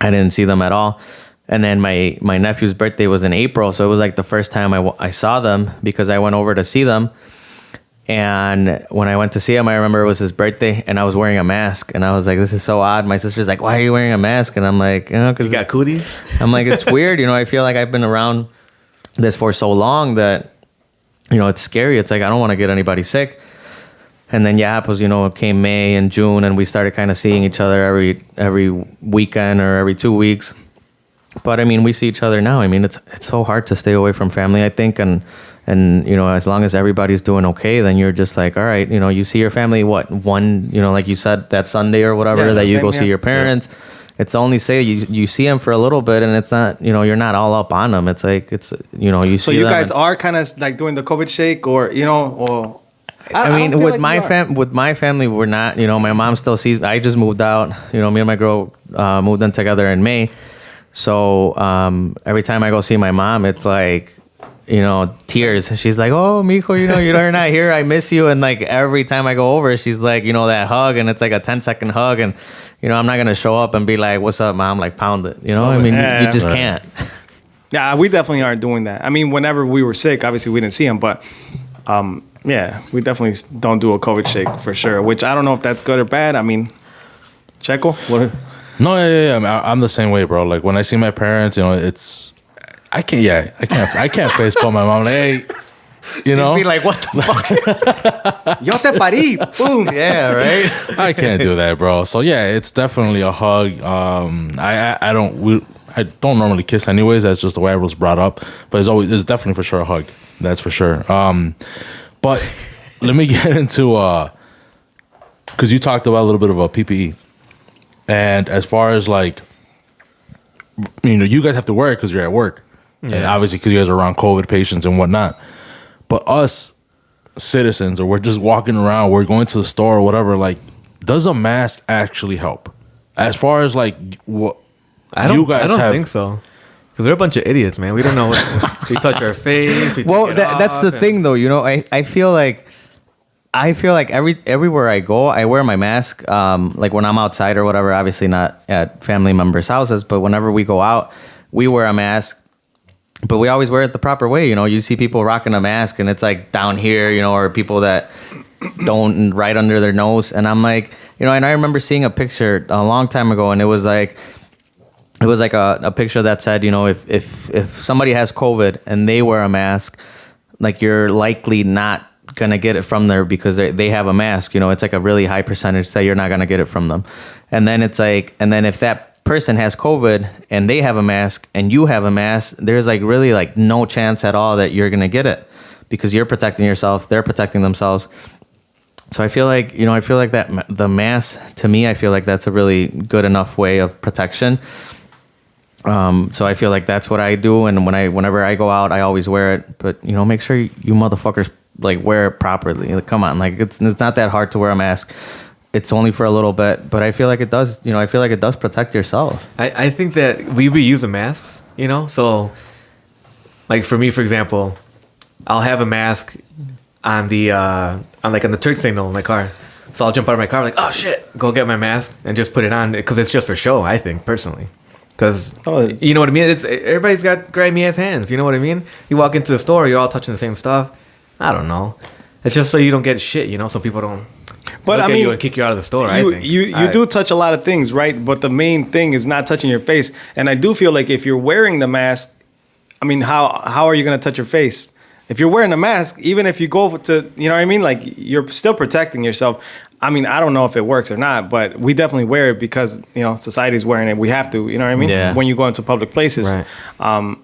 I didn't see them at all. And then my nephew's birthday was in April. So it was like the first time I saw them because I went over to see them. And when I went to see him, I remember it was his birthday and I was wearing a mask. And I was like, this is so odd. My sister's like, why are you wearing a mask? And I'm like, because you got cooties. I'm like, it's weird. I feel like I've been around this for so long that, it's scary. It's like, I don't want to get anybody sick. And then it came May and June, and we started kind of seeing each other every weekend or every 2 weeks. But I mean, we see each other now. I mean, it's so hard to stay away from family, I think, and as long as everybody's doing okay, then you're just like, all right, you see your family one, like you said, that Sunday or whatever that you go see your parents. Yeah. It's only say you see them for a little bit, and it's not, you're not all up on them. It's like you see. So you guys are kind of like doing the COVID shake, or or. I mean, with my family, we're not. My mom still sees. I just moved out. Me and my girl moved in together in May. So every time I go see my mom, it's like, tears. She's like, "Oh, mijo, you're not here. I miss you." And like every time I go over, she's like, that hug, and it's like a 10-second hug, and I'm not gonna show up and be like, "What's up, mom?" Like pound it. I mean, you just can't. Yeah, we definitely aren't doing that. I mean, whenever we were sick, obviously we didn't see him, but. Yeah, we definitely don't do a COVID shake for sure, which I don't know if that's good or bad. I mean, Checo, what? No, yeah. I'm the same way, bro. Like when I see my parents, I can't face palm my mom. Like, hey, You'd be like, what the fuck? Yo te parí. Boom. Yeah, right? I can't do that, bro. So yeah, it's definitely a hug. I don't normally kiss anyways. That's just the way I was brought up. But it's definitely for sure a hug. That's for sure. But let me get into because you talked about a little bit of a PPE, and as far as like, you guys have to wear it because you're at work, and obviously because you guys are around COVID patients and whatnot. But us citizens, or we're just walking around, we're going to the store or whatever. Like, does a mask actually help? As far as like what I don't think so. Because we're a bunch of idiots, man. We don't know what we touch our face. That's the thing, though. I feel like everywhere I go, I wear my mask. Like when I'm outside or whatever. Obviously not at family members' houses, but whenever we go out, we wear a mask. But we always wear it the proper way. You see people rocking a mask, and it's like down here, or people that don't right under their nose. And I'm like, and I remember seeing a picture a long time ago, and it was like a picture that said, if somebody has COVID and they wear a mask, like you're likely not gonna get it from there because they have a mask. It's like a really high percentage that you're not gonna get it from them. And then it's like, if that person has COVID and they have a mask and you have a mask, there's like really like no chance at all that you're gonna get it because you're protecting yourself, they're protecting themselves. So I feel like that the mask, to me, I feel like that's a really good enough way of protection. So I feel like that's what I do, and whenever I go out, I always wear it. But make sure you motherfuckers like wear it properly. Like, come on, like it's not that hard to wear a mask. It's only for a little bit, but I feel like it does. I feel like it does protect yourself. I think that we reuse a mask. So like for me, for example, I'll have a mask on the turn signal in my car. So I'll jump out of my car like, oh shit, go get my mask and just put it on because it's just for show. I think personally. Because, you know what I mean? Everybody's got grimy-ass hands. You know what I mean? You walk into the store, you're all touching the same stuff. I don't know. It's just so you don't get shit, so people don't But look I at mean, you and kick you out of the store. I you think. you do touch a lot of things, right? But the main thing is not touching your face. And I do feel like if you're wearing the mask, I mean, how are you going to touch your face? If you're wearing a mask, even if you go to, you know what I mean? Like, you're still protecting yourself. I mean, I don't know if it works or not, but we definitely wear it because, you know, society's wearing it. We have to, you know what I mean? Yeah. When you go into public places. Right.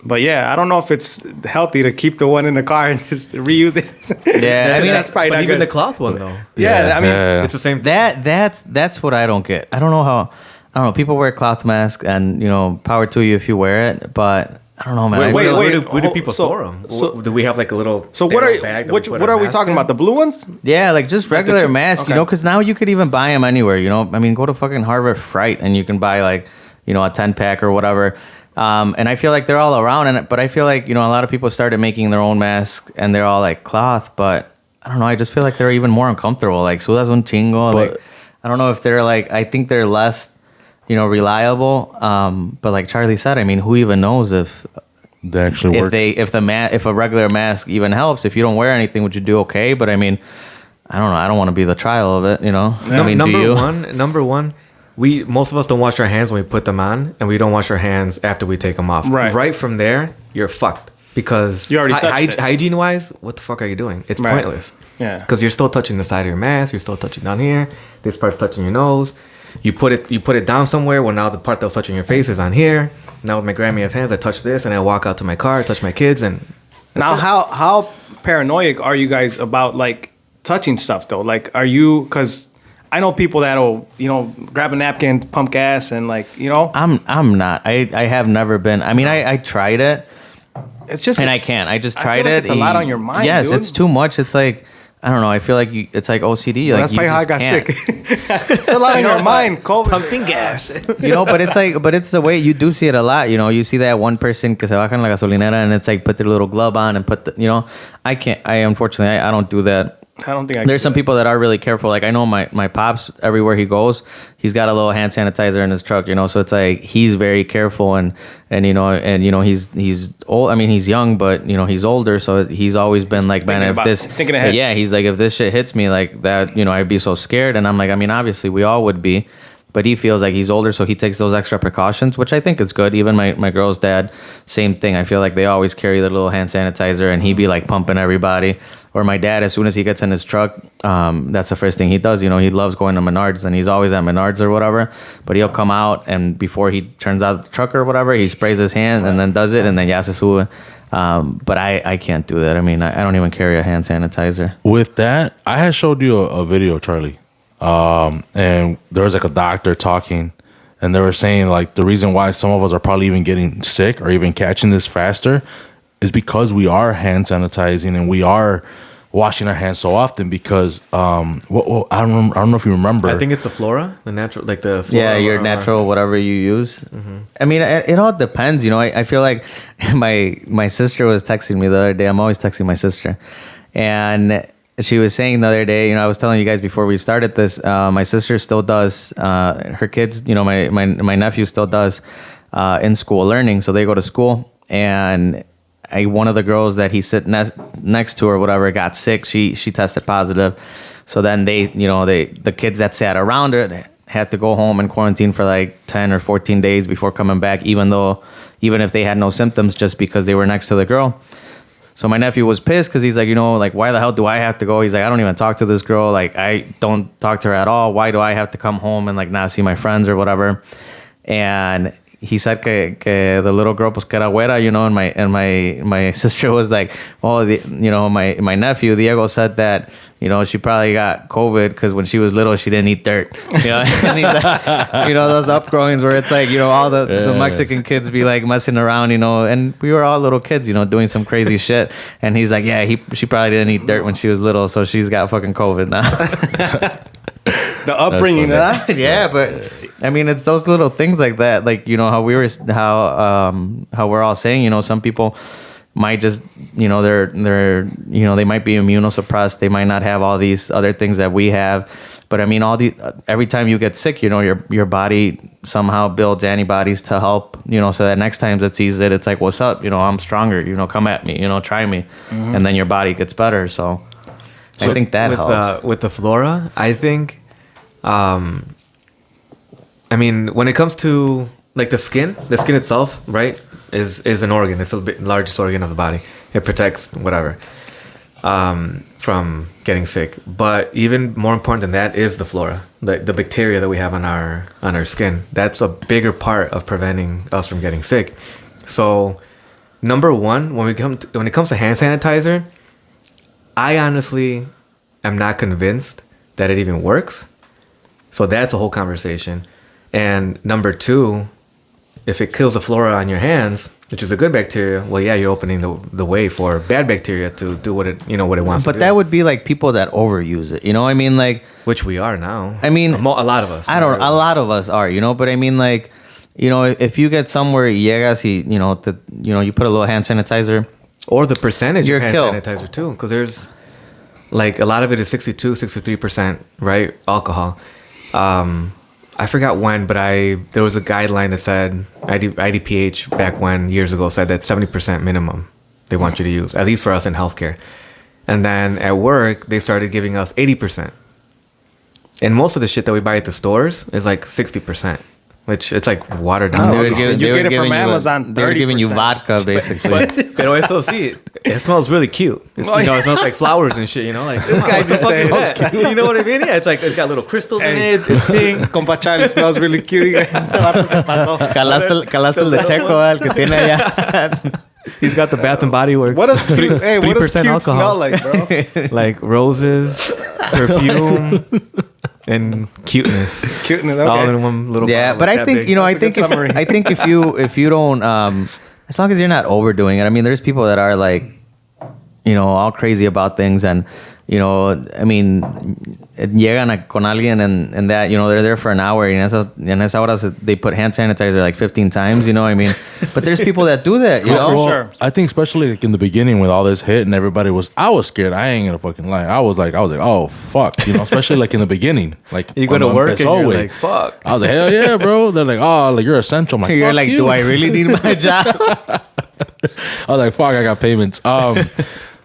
But yeah, I don't know if it's healthy to keep the one in the car and just reuse it. Yeah, I mean, that's probably but not even good. the cloth one though. Yeah, I mean, It's the same. that's what I don't get. I don't know how. I don't know. People wear cloth masks, and you know, power to you if you wear it. But I don't know, man. I Wait, feel wait, like- Where do people so- store them? so- Do we have like a little? So what sterile are bag that which, we put what our are we mask talking in? about? The blue ones? Yeah, like just regular masks, okay. you know, because now you could even buy them anywhere, you know. I mean, go to fucking Harbor Freight and you can buy like, you know, a 10-pack or whatever. And I feel like they're all around, but I feel like, you know, a lot of people started making their own masks and they're all like cloth, but I don't know. I just feel like they're even more uncomfortable. Like, sudas un chingo. Like, I don't know if they're like, I think they're less, you know, reliable. But like Charlie said, I mean, who even knows if They actually work. if a regular mask even helps? If you don't wear anything, would you do okay? But I mean, I don't know. I don't want to be the trial of it, you know. I mean, do you? Number one, most of us don't wash our hands when we put them on, and we don't wash our hands after we take them off. Right. Right from there, you're fucked because You already touched it. hygiene wise, what the fuck are you doing? It's Right. pointless. Yeah. Because you're still touching the side of your mask. You're still touching down here. This part's touching your nose. You put it down somewhere. Well, now the part that was touching your face is on here. Now with my grandma's hands, I touch this, and I walk out to my car, touch my kids, and Now, how paranoid are you guys about like touching stuff though? Like, are you? Because I know people that'll, you know, grab a napkin, pump gas, and like, you know, I'm not. I have never been. I mean, I tried it. it's just And I can't. I just I tried feel like it. it's a lot on your mind, Yes, dude. it's too much. It's like, I don't know. I feel like it's like OCD. Like That's you probably how I just got can't. sick. It's a lot on your mind. COVID. pumping gas. You know, but it's the way you do see it a lot. You know, you see that one person que se bajan la gasolinera and it's like put their little glove on and put the, you know, I can't. Unfortunately, I don't do that. I don't think I There's can some do people that are really careful. Like I know my pops, everywhere he goes, he's got a little hand sanitizer in his truck, you know, so it's like he's very careful and you know he's old. I mean, he's young, but you know, he's older, so he's always been like, man, he's thinking ahead. yeah, he's like, if this shit hits me like that, you know, I'd be so scared. And I'm like, I mean, obviously we all would be, but he feels like he's older, so he takes those extra precautions, which I think is good. Even my girl's dad, same thing. I feel like they always carry their little hand sanitizer, and he'd be like pumping everybody. Or my dad, as soon as he gets in his truck, that's the first thing he does. You know, he loves going to Menards, and he's always at Menards or whatever. But he'll come out, and before he turns out the truck or whatever, he sprays his hand and then does it, and then ya se sube. But I can't do that. I mean, I don't even carry a hand sanitizer. With that, I had showed you a video, Charlie, and there was like a doctor talking, and they were saying like the reason why some of us are probably even getting sick or even catching this faster is because we are hand sanitizing and we are washing our hands so often because I don't know if you remember. I think it's the flora, the natural, like the flora. Yeah, your natural whatever you use. I mean, it all depends. You know, I feel like my sister was texting me the other day. I'm always texting my sister, and she was saying the other day. You know, I was telling you guys before we started this. My sister still does. Her kids. You know, my nephew still does in school learning. So they go to school, and one of the girls that he sit next to or whatever got sick. She tested positive. So then the kids that sat around her had to go home and quarantine for like 10 or 14 days before coming back, even if they had no symptoms, just because they were next to the girl. So my nephew was pissed because he's like, you know, like, why the hell do I have to go? He's like, I don't even talk to this girl. Like, I don't talk to her at all. Why do I have to come home and like not see my friends or whatever? And he said que the little girl pues que era güera, you know, and my sister was like, oh, my nephew Diego said that, you know, she probably got COVID because when she was little she didn't eat dirt, you know. And he's like, you know, those upgrowings where it's like, you know, all the Mexican kids be like messing around, you know, and we were all little kids, you know, doing some crazy shit. And he's like, yeah, she probably didn't eat dirt when she was little, so she's got fucking COVID now. The upbringing, Yeah, but I mean, it's those little things like that, like, you know, how we're all saying, you know, some people might just, you know, they're you know, they might be immunosuppressed, they might not have all these other things that we have, but I mean, every time you get sick, you know, your body somehow builds antibodies to help, you know, so that next time it sees it, it's like, what's up, you know, I'm stronger, you know, come at me, you know, try me, and then your body gets better. So I think that helps. With the flora, I think, I mean, when it comes to like the skin itself, right, is an organ. It's the largest organ of the body. It protects whatever from getting sick. But even more important than that is the flora, the bacteria that we have on our skin. That's a bigger part of preventing us from getting sick. So, number one, when it comes to hand sanitizer, I honestly am not convinced that it even works. So that's a whole conversation. And number two, if it kills the flora on your hands, which is a good bacteria, well, yeah, you're opening the way for bad bacteria to do what it wants to do. But that would be like people that overuse it. You know what I mean? Like, which we are now. I mean, a lot of us. A lot of us are, but I mean, like, if you get somewhere, llegas y, you put a little hand sanitizer. Or the percentage of hand killed. sanitizer too, because there's like a lot of it is 62, 63%, right? Alcohol. I forgot when, but there was a guideline that said IDPH back when years ago said that 70% minimum they want you to use, at least for us in healthcare. And then at work, they started giving us 80%. And most of the shit that we buy at the stores is like 60%. Which it's like watered down. You get it from Amazon. They're giving you vodka, basically. Pero eso sí, it smells really cute. It smells like flowers and shit. Like this guy just smells cute. You know what I mean? Yeah, it's like it's got little crystals in it. It's pink. Compa Charlie smells really cute. Calaste el de Checo, el que tiene allá. He's got the Bath and Body Works. What does cute alcohol smell like, bro? Like roses, perfume. And cuteness, okay. All in one little. Yeah, bottle but like I think I think if you don't, as long as you're not overdoing it. I mean, there's people that are like, all crazy about things, and I mean, llegan con alguien and that they're there for an hour, and esa hora they put hand sanitizer like 15 times. I mean, but there's people that do that. For sure. I think especially like in the beginning when all this hit and everybody I was scared. I ain't gonna fucking lie. I was like, oh fuck, especially like in the beginning, like you go to work and you're like, fuck. I was like, hell yeah, bro. They're like, oh, like you're essential. I'm like, you're like, do I really need my job? I was like, fuck, I got payments.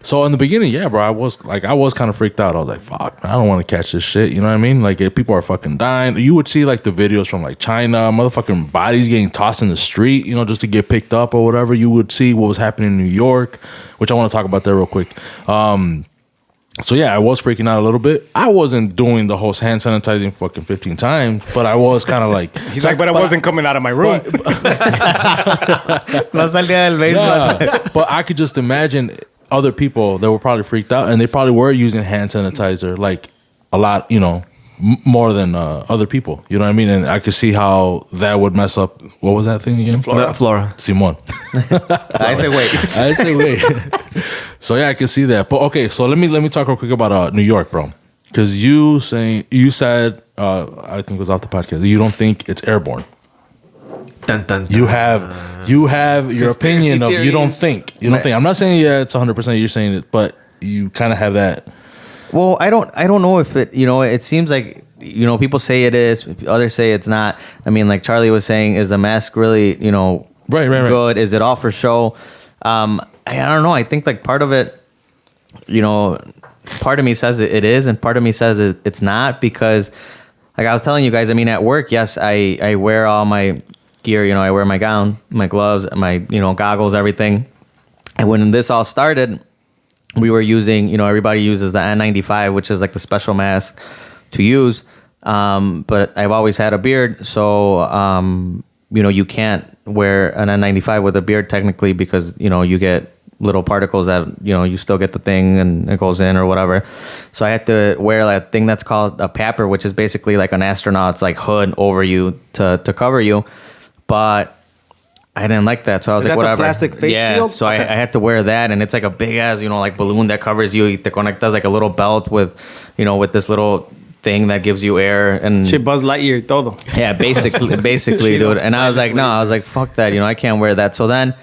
So in the beginning, yeah, bro, I was kind of freaked out. I was like, fuck, I don't want to catch this shit. You know what I mean? Like, if people are fucking dying. You would see like the videos from like China, motherfucking bodies getting tossed in the street, just to get picked up or whatever. You would see what was happening in New York, which I want to talk about that real quick. So yeah, I was freaking out a little bit. I wasn't doing the whole hand sanitizing fucking 15 times, but I was kind of like... He's like, but it wasn't coming out of my room. But I could just imagine other people that were probably freaked out, and they probably were using hand sanitizer like a lot, more than other people. You know what I mean? And I could see how that would mess up. What was that thing again? Flora. Simon. I say wait. So yeah, I can see that. But okay, so let me talk real quick about New York, bro. Because you said I think it was off the podcast, you don't think it's airborne. Dun, dun, dun. You have your opinion of you don't think. I'm not saying it's 100%. You're saying it, but you kind of have that. Well, I don't know if it. It seems like people say it is, others say it's not. I mean, like Charlie was saying, is the mask really right. good? Is it all for show? I don't know. I think like part of it, part of me says it is, and part of me says it's not, because like I was telling you guys, I mean, at work, yes, I wear all my gear. I wear my gown, my gloves, my goggles, everything. And when this all started, we were using, everybody uses the N95, which is like the special mask to use. But I've always had a beard, so you can't wear an N95 with a beard technically, because you get little particles that you still get the thing and it goes in or whatever. So I had to wear that thing that's called a papper, which is basically like an astronaut's like hood over you to cover you. But I didn't like that, so I was like, whatever. The plastic face shield? So okay. I had to wear that, and it's like a big ass, like balloon that covers you. Te conectas like a little belt with, with this little thing that gives you air and shit. Buzz Lightyear todo. Yeah, basically, dude. And I was like, no, I was like, fuck that. I can't wear that. So then,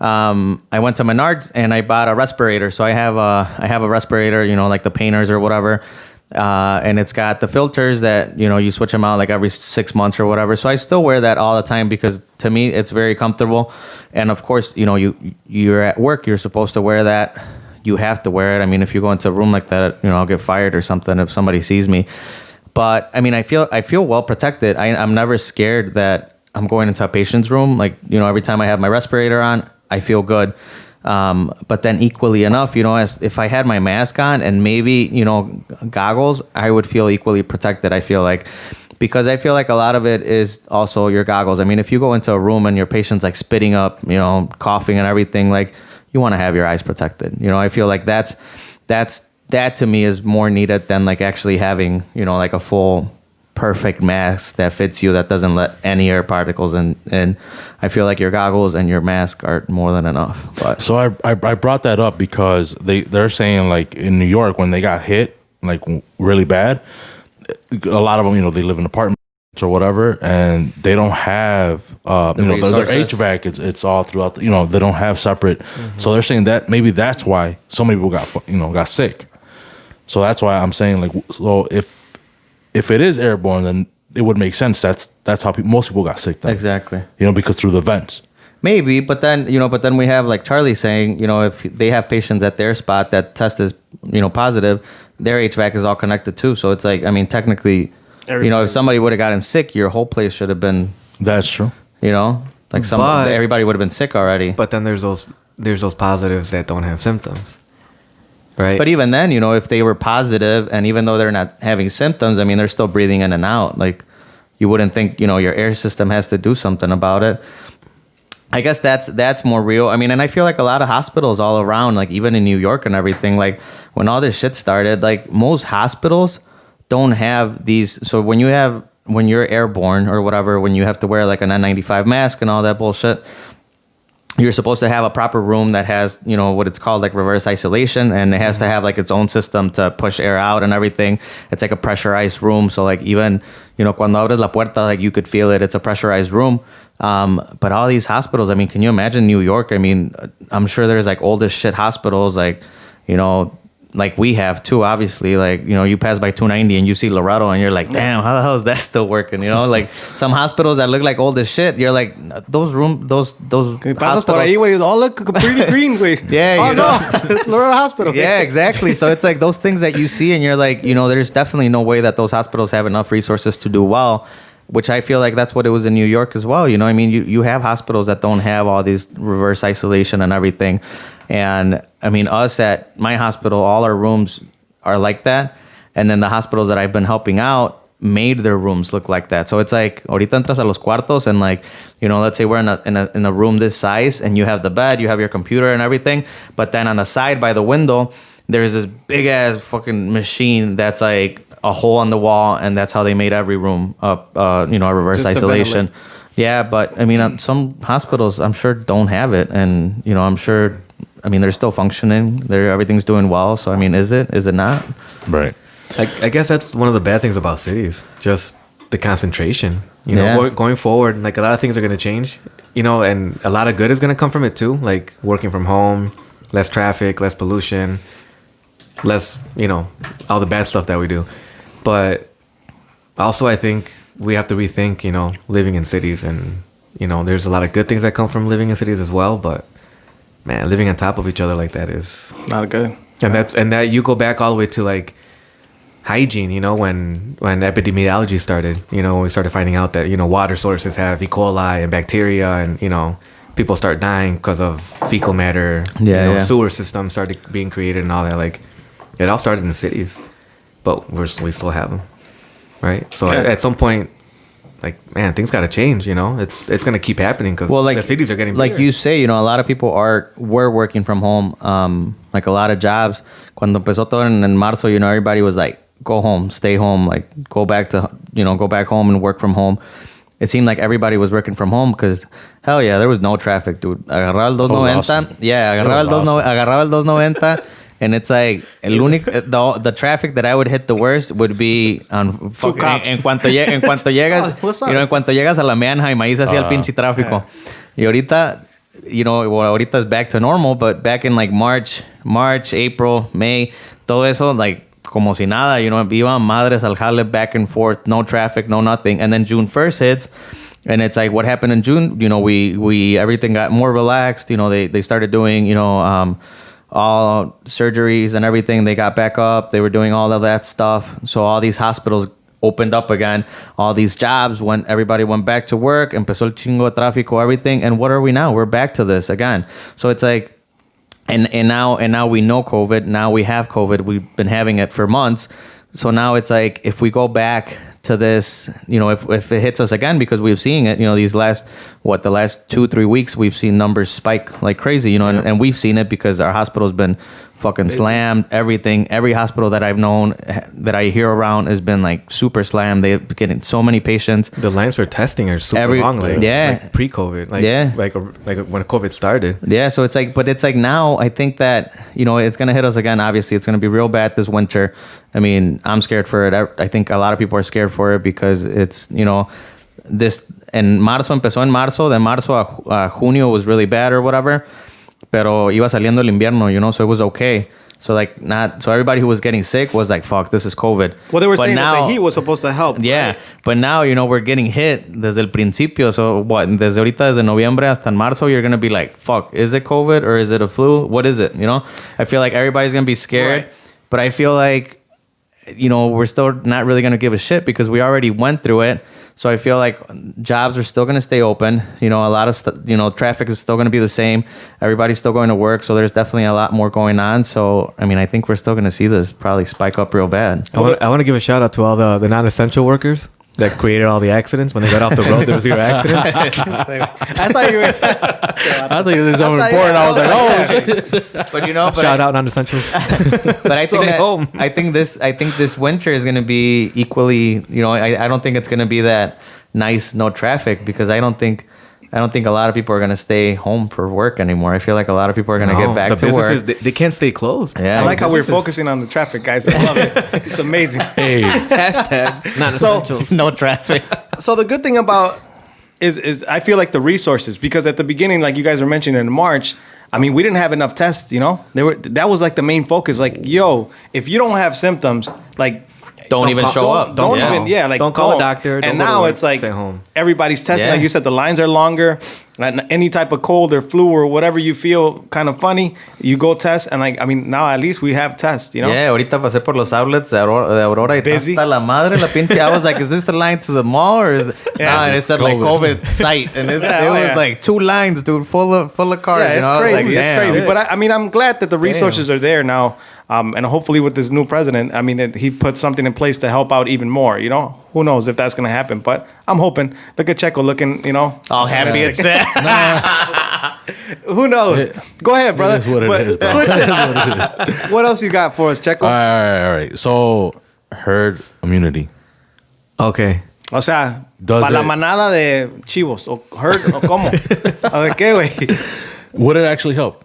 I went to Menards and I bought a respirator. So I have a respirator, like the painters or whatever. And it's got the filters that, you switch them out like every 6 months or whatever. So I still wear that all the time, because to me, it's very comfortable. And of course, you're at work, you're supposed to wear that, you have to wear it. I mean, if you go into a room like that, you know, I'll get fired or something if somebody sees me. But I mean, I feel well protected. I'm never scared that I'm going into a patient's room. Like, you know, every time I have my respirator on, I feel good. But then equally enough, you know, as if I had my mask on and maybe, you know, goggles, I would feel equally protected. I feel like, because I feel like a lot of it is also your goggles. I mean, if you go into a room and your patient's like spitting up, you know, coughing and everything, like, you want to have your eyes protected. You know, I feel like that to me is more needed than like actually having, you know, like a full perfect mask that fits you, that doesn't let any air particles in. And I feel like your goggles and your mask are more than enough. But So I brought that up because they're saying, like, in New York, when they got hit like really bad, a lot of them, you know, they live in apartments or whatever, and they don't have you know, their HVAC. It's all throughout the, you know, they don't have separate. So they're saying that maybe that's why so many people got sick. So that's why I'm saying, like, so if it is airborne, then it would make sense. That's how most people got sick then. exactly. You know, because through the vents. Maybe, but then, you know, we have like Charlie saying, you know, if they have patients at their spot that test is, you know, positive, their HVAC is all connected too. So it's like, I mean, technically, you know, if somebody would have gotten sick, your whole place should have been. That's true. You know, like everybody would have been sick already. But then there's those positives that don't have symptoms, right? But even then, you know, if they were positive and even though they're not having symptoms, I mean, they're still breathing in and out. Like, you wouldn't think, you know, your air system has to do something about it. I guess that's more real. I mean, and I feel like a lot of hospitals all around, like even in New York and everything, like when all this shit started, like most hospitals don't have these. So when you're airborne or whatever, when you have to wear like an N95 mask and all that bullshit, you're supposed to have a proper room that has, you know, what it's called like reverse isolation, and it has to have like its own system to push air out and everything. It's like a pressurized room. So like even, you know, cuando abres la puerta, like you could feel it. It's a pressurized room. But all these hospitals, I mean, can you imagine New York? I mean, I'm sure there's like old as shit hospitals, like, you know, like we have too, obviously. Like, you know, you pass by 290 and you see Laredo and you're like, damn, how the hell is that still working? You know, like some hospitals that look like old as shit, you're like, those hospitals, por ahí, güey, all look pretty green, güey. Yeah, oh you know? no, it's Laredo Hospital. Yeah, exactly. So it's like those things that you see and you're like, you know, there's definitely no way that those hospitals have enough resources to do well, which I feel like that's what it was in New York as well. You know, I mean, you have hospitals that don't have all these reverse isolation and everything. And I mean, us at my hospital, all our rooms are like that. And then the hospitals that I've been helping out made their rooms look like that. So it's like, ahorita entras a los cuartos and like, you know, let's say we're in a room this size and you have the bed, you have your computer and everything. But then on the side by the window, there's this big ass fucking machine that's like a hole on the wall, and that's how they made every room up, you know, a reverse Just to isolation. ventilate. Yeah, but I mean, some hospitals I'm sure don't have it, and you know, I'm sure. I mean, they're still functioning. Everything's doing well. So I mean, is it? Is it not? Right. I guess that's one of the bad things about cities, just the concentration. You know, going forward, like a lot of things are going to change. You know, and a lot of good is going to come from it too, like working from home, less traffic, less pollution, less, you know, all the bad stuff that we do. But also, I think we have to rethink, you know, living in cities, and you know, there's a lot of good things that come from living in cities as well. But man, living on top of each other like that is Not good. and that you go back all the way to like hygiene. You know, when epidemiology started, you know, when we started finding out that, you know, water sources have E. coli and bacteria, and you know, people start dying because of fecal matter. Sewer systems started being created and all that. Like, it all started in the cities. But we still have them, right? So at some point, like, man, things got to change. You know, it's gonna keep happening because like, the cities are getting bigger. Like you say, you know, a lot of people were working from home. Like a lot of jobs. Cuando empezó todo en marzo, you know, everybody was like, go home, stay home, like go back home and work from home. It seemed like everybody was working from home because, hell yeah, there was no traffic, dude. Agarraba el 290. Awesome. Yeah, agarraba el 290. And it's like the traffic that I would hit the worst would be on en cuanto llegas, What's up? you know, en cuanto llegas a la Manheim, ahí se hacía el pinche tráfico. Y ahorita, you know, well, ahorita is back to normal, but back in like March, April, May, todo eso, like como si nada, you know, iban madres al jale back and forth, no traffic, no nothing. And then June 1st hits, and it's like, what happened in June? You know, we everything got more relaxed. You know, they started doing, you know, all surgeries and everything, they got back up. They were doing all of that stuff. So all these hospitals opened up again. All these jobs, when everybody went back to work, empezó el chingo de tráfico, everything. And what are we now? We're back to this again. So it's like, and now we know COVID. Now we have COVID. We've been having it for months. So now it's like, if we go back to this, you know, if it hits us again, because we've seen it, you know, the last 2-3 weeks, we've seen numbers spike like crazy, you know, and we've seen it because our hospital's been fucking slammed. Every hospital that I've known, that I hear around, has been like super slammed. They're getting so many patients. The lines for testing are super long, like pre-COVID, like when COVID started. Yeah, so it's like, but it's like now I think that, you know, it's gonna hit us again. Obviously, it's gonna be real bad this winter. I mean, I'm scared for it. I think a lot of people are scared for it because it's, you know, this en marzo empezó en marzo, de marzo a junio was really bad or whatever. Pero iba saliendo el invierno, you know, so it was okay. So everybody who was getting sick was like, fuck, this is COVID. Well, they were saying that the heat was supposed to help. Yeah, right? But now, you know, we're getting hit desde el principio. So desde ahorita, desde noviembre hasta en marzo, you're going to be like, fuck, is it COVID or is it a flu? What is it? You know, I feel like everybody's going to be scared. Right. But I feel like, you know, we're still not really going to give a shit because we already went through it. So I feel like jobs are still going to stay open. You know, a lot of you know, traffic is still going to be the same. Everybody's still going to work. So there's definitely a lot more going on. So, I mean, I think we're still going to see this probably spike up real bad. I want to give a shout out to all the non-essential workers that created all the accidents. When they got off the road, there was 0 accidents. I thought you were... I think there's something important. I was like, oh, shit. But you know, Shout out non-essentials. But I think home. I think this winter is going to be equally, you know, I don't think it's going to be that nice, no traffic, because I don't think a lot of people are going to stay home for work anymore. I feel like a lot of people are going to get back to work. They can't stay closed. Yeah, I like how we're focusing on the traffic, guys. I love it. It's amazing. Hey, Hashtag non-essentials. no traffic. So the good thing about is I feel like the resources, because at the beginning, like you guys were mentioning in March, I mean, we didn't have enough tests, you know? That was like the main focus. Like, yo, if you don't have symptoms, like, Don't even show up. Don't call a doctor. And now it's like everybody's testing. Yeah. Like you said, the lines are longer. And any type of cold or flu or whatever you feel kind of funny, you go test. And like, I mean, now at least we have tests, you know? Yeah, ahorita pasé por los outlets de Aurora y Busy. hasta la madre, la pinche. I was like, is this the line to the mall or is it? Yeah, and it said like COVID site. And it was like 2 lines, dude, full of cars. Yeah, you know? it's crazy. Like, It's crazy. But I mean, I'm glad that the resources are there now. And hopefully with this new president, I mean, he put something in place to help out even more, you know? Who knows if that's going to happen, but I'm hoping. Look at Checo looking, you know. all happy and sad. Who knows? Go ahead, brother. It is what it is, bro. Switch it. What else you got for us, Checo? All right. So, herd immunity. Okay. O sea, Does para la it- manada de chivos, o herd, o cómo. A ver, ¿qué, güey? Would it actually help?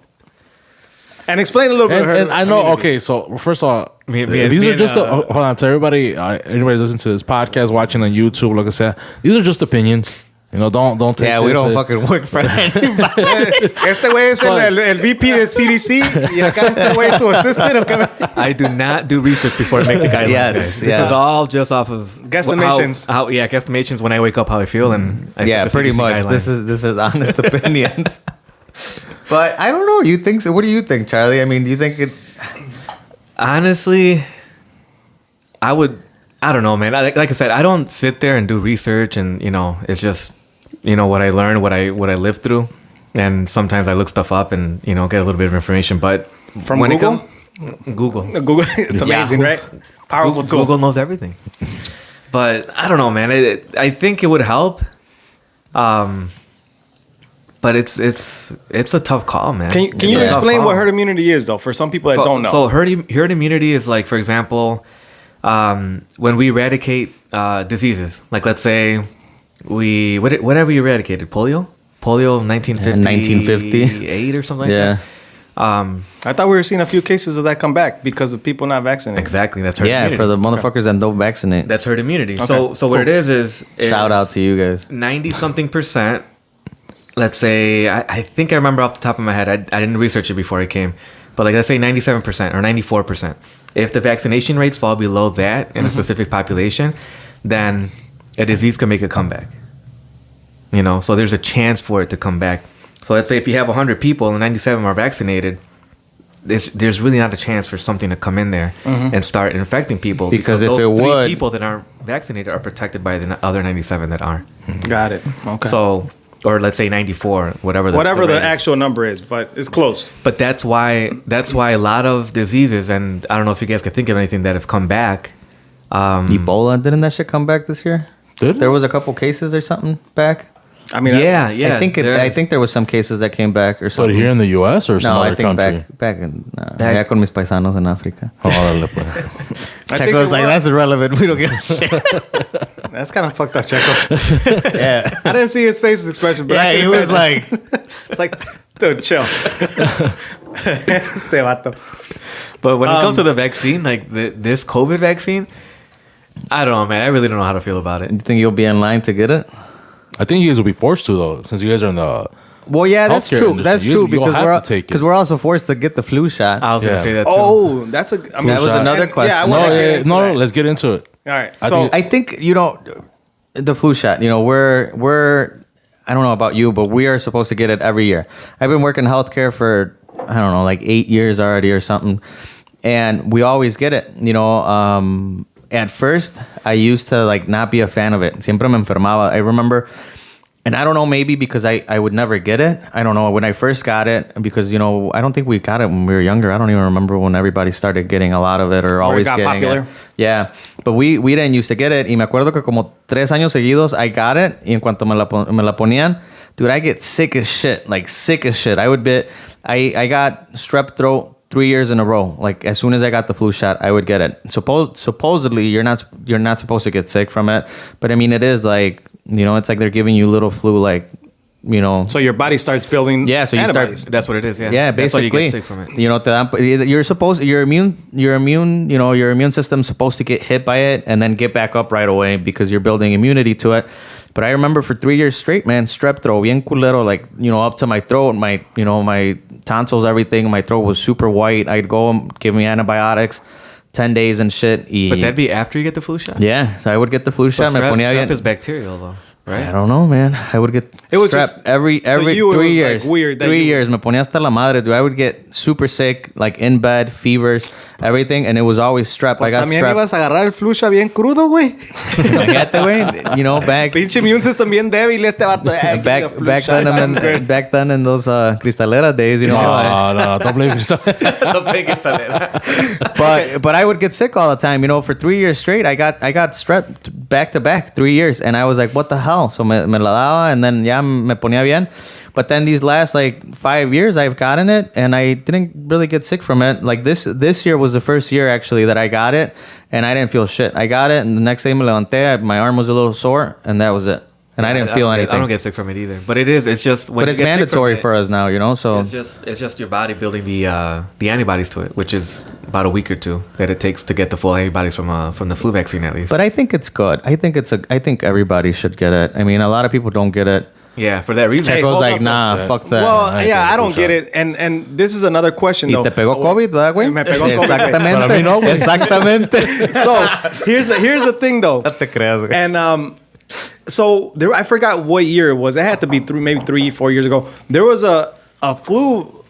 And explain a little bit of herd And I know, immunity. okay, so first of all, Me- these me are just, and, hold on, to everybody, anybody listening to this podcast, watching on YouTube, like I said, these are just opinions. You know, don't take Yeah, this, we don't fucking work for anybody. Este güey es el VP de CDC y acá este güey es su assistant. ¿O qué? I do not do research before I make the guidelines. Yes, guys. This yeah. is all just off of Guesstimations. How guesstimations when I wake up, how I feel, and I Yeah, set the pretty CDC much. guidelines. This is honest opinions. But I don't know. You think so? What do you think, Charlie? I mean, do you think it? Honestly, I don't know, man. Like I said, I don't sit there and do research, and you know, it's just, you know, what I learned, what I lived through, and sometimes I look stuff up and, you know, get a little bit of information. But From when Google? it comes, Google, Google, it's amazing, right? Powerful tool. Google knows everything. But I don't know, man. I think it would help. But it's a tough call, man. Can you It's a tough explain call. what herd immunity is, though, for some people that don't know? So herd immunity is like, for example, when we eradicate diseases, like let's say whatever we eradicated, polio 1958 or something like Yeah. that. I thought we were seeing a few cases of that come back because of people not vaccinated. Exactly, that's herd Yeah, immunity. for the motherfuckers that don't vaccinate. That's herd immunity. Okay, So what it is Shout out to you guys. 90-something%. Let's say, I think I remember off the top of my head, I didn't research it before I came, but like let's say 97% or 94%. If the vaccination rates fall below that in a specific population, then a disease can make a comeback. You know, so there's a chance for it to come back. So let's say if you have 100 people and 97 are vaccinated, there's really not a chance for something to come in there and start infecting people Because if those it three would- people that aren't vaccinated are protected by the other 97 that aren't. Got it. Okay. So, or let's say 94, whatever the whatever the rate is. actual number is, but it's close. But that's why a lot of diseases, and I don't know if you guys can think of anything that have come back. Ebola, didn't that shit come back this year? Did it? There was a couple cases or something back. I mean, yeah. I think there was some cases that came back or But something. here in the U.S. or some no, other I think country? back in Back- allá con mis paisanos in Africa. Órale, pues. I think Checo's it like, was. that's irrelevant. We don't give a shit. That's kind of fucked up, Checo. Yeah. I didn't see his face's expression, but I Yeah, can he was imagine. like, It's like, dude, chill. Este vato. But when it comes to the vaccine, like this COVID vaccine, I don't know, man. I really don't know how to feel about it. you think you'll be in line to get it? I think you guys will be forced to, though, since you guys are in the... Well, yeah, that's Healthcare true. industry. That's You- true you'll because have to take it. because we're also forced to get the flu shot. I was gonna Yeah. say that too. Oh, that's a. I mean, That was another and- question. Yeah, I No, want to No, get into no, that. let's get into it. All right. I So think- I think the flu shot. We're I don't know about you, but we are supposed to get it every year. I've been working healthcare for I don't know, like 8 years already or something, and we always get it. At first, I used to like not be a fan of it. Siempre me enfermaba. I remember, and I don't know, maybe because I would never get it. I don't know when I first got it because I don't think we got it when we were younger. I don't even remember when everybody started getting a lot of it or always got getting popular. it. Yeah, but we didn't used to get it. Y me acuerdo que como 3 años seguidos I got it. Y en cuanto me la ponían, dude, I get sick as shit. Like sick as shit. I got strep throat 3 years in a row. Like as soon as I got the flu shot, I would get it. Supposedly you're not supposed to get sick from it, but I mean it is like it's like they're giving you little flu like so your body starts building. Yeah, so you start- antibodies. That's what it is. Yeah. yeah, That's why basically, you get sick from it. te dan, your immune system's supposed to get hit by it and then get back up right away because you're building immunity to it. But I remember for 3 years straight, man, strep throat, bien culero, like up to my throat, my tonsils, everything. My throat was super white. I'd go give me antibiotics, 10 days and shit. But that'd be after you get the flu shot. Yeah, so I would get the flu But shot. Me ponía strep bien. is bacterial though, right? I don't know, man. I would get It was strep just- every you, it 3 was, years. like, weird that 3 you- years. Me ponía hasta la madre, dude. I would get super sick, like in bed, fevers, everything, and it was always strep. Pues I got también strep. ibas a agarrar el flu shot bien crudo, güey. Imagínate, güey. Back Pinche immune system bien débil este vato. Give me a flu shot. back then in those cristalera days, No, don't blame yourself. Don't take it, Salera. But I would get sick all the time. For 3 years straight, I got strep back to back 3 years, and I was like, what the hell? So me la daba, and then ya me ponía bien. But then these last 5 years, I've gotten it, and I didn't really get sick from it. Like this year was the first year actually that I got it, and I didn't feel shit. I got it, and the next day me levanté, my arm was a little sore, and that was it. And I didn't feel anything. I don't get sick from it either. But it's just when But you it's get sick mandatory from it, for us now, So it's just your body building the antibodies to it, which is about a week or two that it takes to get the full antibodies from the flu vaccine at least. But I think it's good. I think everybody should get it. I mean, a lot of people don't get it. Yeah, for that reason. Hey, Checo's hold like, up, nah, though. fuck that. Well, I yeah, think I don't it's get a it. And this is another question, ¿Y though. te pegó COVID, verdad, güey? Me pegó COVID. Exactamente. Para mí no, güey. Exactamente. So here's the thing, though. No te creas, güey. And so there, I forgot what year it was. It had to be maybe 3-4 years ago. There was a flu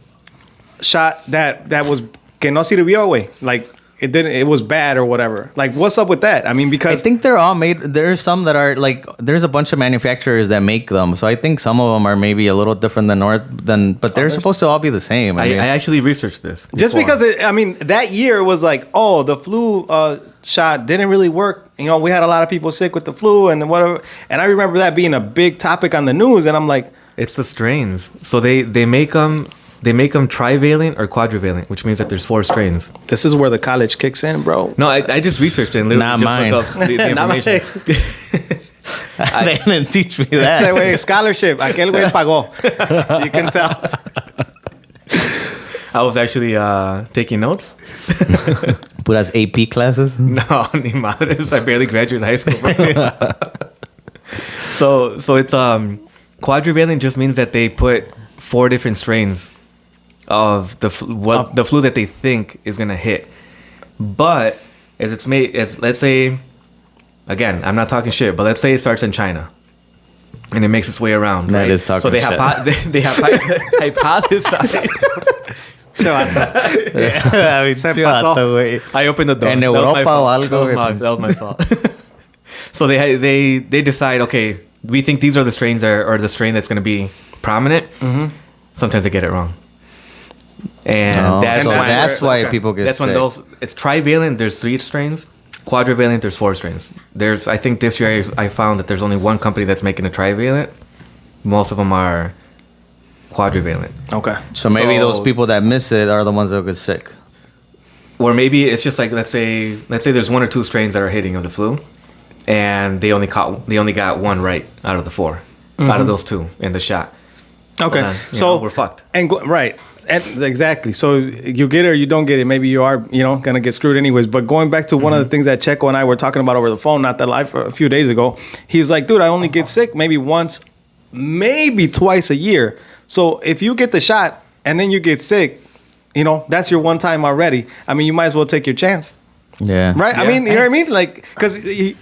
shot that was que no sirvió, güey. Like it didn't. It was bad or whatever. Like what's up with that? I mean, I because think they're all made. There's some that are there's a bunch of manufacturers that make them. So I think some of them are maybe a little different but they're supposed to all be the same. I mean, actually researched this. just before. because that year was like, oh, the flu shot didn't really work. We had a lot of people sick with the flu and whatever. And I remember that being a big topic on the news. And I'm like, It's the strains. So they make them trivalent or quadrivalent, which means that there's 4 strains. this is where the college kicks in, bro. No, I just researched it and literally Not just mine. looked up the Not information. they didn't teach me Este that. güey, scholarship. Aquel güey pagó. You can tell. I was actually taking notes. Puras AP classes. No, ni madres. I barely graduated high school. So it's quadrivalent just means that they put 4 different strains of the flu that they think is gonna hit. But let's say, again, I'm not talking shit, but let's say it starts in China. And it makes its way around. That right? is talking so they shit. they have hypothesized. Se pasó. güey. I opened the door. En That was my Europa fault. o algo, güey, That was my fault. So they decide, okay, we think these are the strains or the strain that's going to be prominent. Sometimes they get it wrong. And that's why okay. people get that's sick. when it's trivalent, there's 3 strains. Quadrivalent, there's 4 strains. I think this year I found that there's only one company that's making a trivalent. Most of them are quadrivalent. Okay. So maybe those people that miss it are the ones that get sick. Or maybe it's just like, let's say there's 1 or 2 strains that are hitting of the flu, and they only got 1 right out of the 4, out of those 2 in the shot. Okay. Well, then, so we're fucked. Right. And exactly. So you get it or you don't get it. Maybe you are, gonna get screwed anyways. But going back to one of the things that Checo and I were talking about over the phone, not that live, a few days ago, he's like, dude, I only get sick maybe once, maybe twice a year. So if you get the shot and then you get sick, that's your one time already. I mean, you might as well take your chance. Yeah. Right? I mean, you know what I mean? Like, because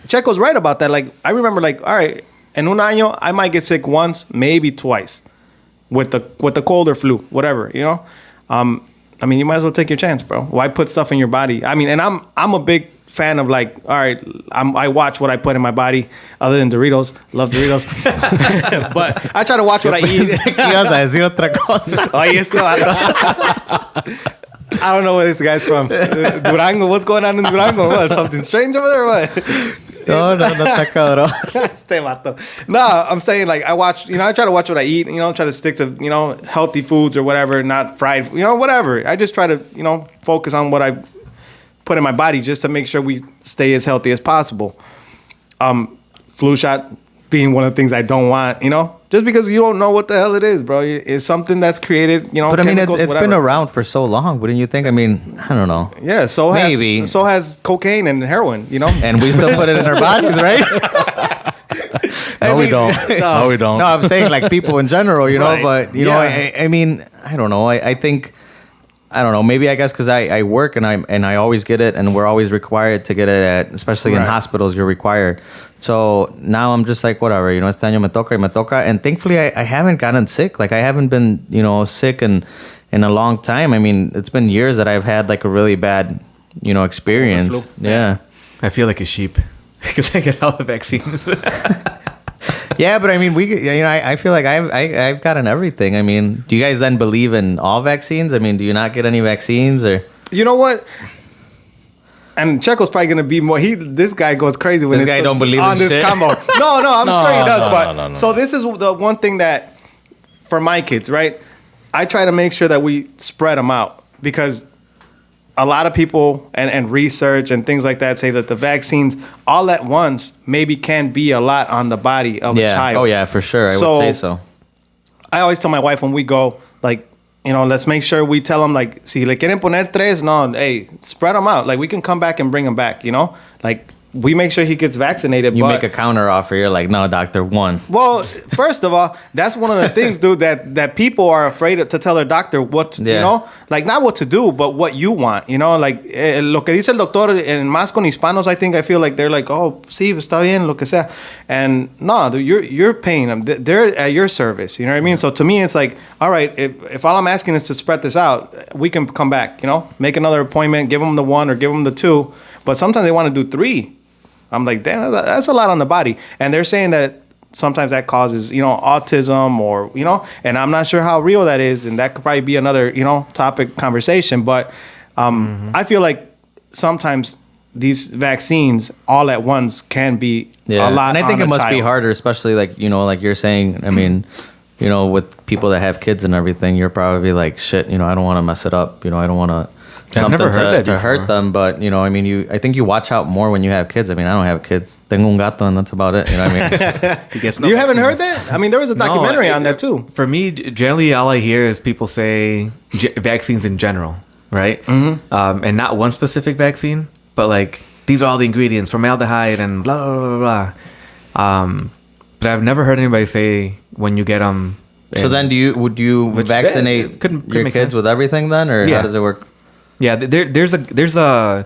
Checo's right about that. Like, I remember, like, all right, en un año, I might get sick once, maybe twice with the cold or flu, whatever, I mean, you might as well take your chance, bro. Why put stuff in your body? I mean, and I'm a big fan of, like, all right, I watch what I put in my body other than Doritos. Love Doritos. But I try to watch what I eat. Ibas a decir otra cosa. Oye, este vato. I don't know where this guy's from. Durango. What's going on in Durango? What, something strange over there or what? No, está cabrón. Este vato. No, I'm saying, like, I watch, I try to watch what I eat, try to stick to, healthy foods or whatever, not fried, whatever. I just try to, focus on what I put in my body just to make sure we stay as healthy as possible. Flu shot being one of the things I don't want, just because you don't know what the hell it is, bro. It's something that's created, But I mean, it's whatever. been around for so long, wouldn't you think? I mean, I don't know. Yeah, so has cocaine and heroin, And we still put it in our bodies, right? No, we don't. No, we don't. No, I'm saying like people in general, Right. but Yeah. I mean, I don't know. I think, I don't know. Maybe I guess because I work and I always get it, and we're always required to get it especially in Right. hospitals. You're required. So now I'm just like, whatever. Este año me toca y me toca, and thankfully I haven't gotten sick. Like I haven't been sick in a long time. I mean, it's been years that I've had like a really bad experience. Flu. Yeah. I feel like a sheep because I get all the vaccines. Yeah, but I mean, I feel like I've gotten everything. I mean, do you guys then believe in all vaccines? I mean, do you not get any vaccines or? You know what? And Checo's probably gonna be more. This guy goes crazy when This guy don't believe on in this shit. combo. No, I'm sure he does. No. So this is the one thing that for my kids, right? I try to make sure that we spread them out because a lot of people and research and things like that say that the vaccines all at once maybe can be a lot on the body of a child. Oh yeah, for sure. I would say so. I always tell my wife when we go, like, let's make sure we tell them, like, si le quieren poner 3, no, hey, spread them out. Like, we can come back and bring them back, Like, we make sure he gets vaccinated. You but make a counter offer. You're like, no, doctor, 1. Well, first of all, that's one of the things, dude, that people are afraid to tell their doctor what, like not what to do, but what you want, like lo que dice el doctor, en más con hispanos, I feel like they're like, oh, sí, está bien, lo que sea. And no, dude, you're paying them. They're at your service, you know what I mean? So to me, it's like, all right, if all I'm asking is to spread this out, we can come back, make another appointment, give them the 1 or give them the 2. But sometimes they want to do 3. I'm like, damn, that's a lot on the body. And they're saying that sometimes that causes, autism or, and I'm not sure how real that is. And that could probably be another, topic conversation. But I feel like sometimes these vaccines all at once can be a lot. And I think on it a must be child. harder, especially like, like you're saying, I mean, with people that have kids and everything, you're probably like, shit, I don't want to mess it up. I don't want to. I've never heard that to before. hurt them, but I mean, I think you watch out more when you have kids. I mean, I don't have kids. Tengo un gato, and that's about it. You know what I mean? He gets no You haven't heard vaccines. that? I mean, there was a documentary on that too. For me, generally, all I hear is people say vaccines in general, right? Mm-hmm. And not one specific vaccine, but like these are all the ingredients, formaldehyde and blah blah blah blah. But I've never heard anybody say when you get them. So then, would you Which- vaccinate could your make kids sense. with everything then, or Yeah. how does it work? Yeah, there's a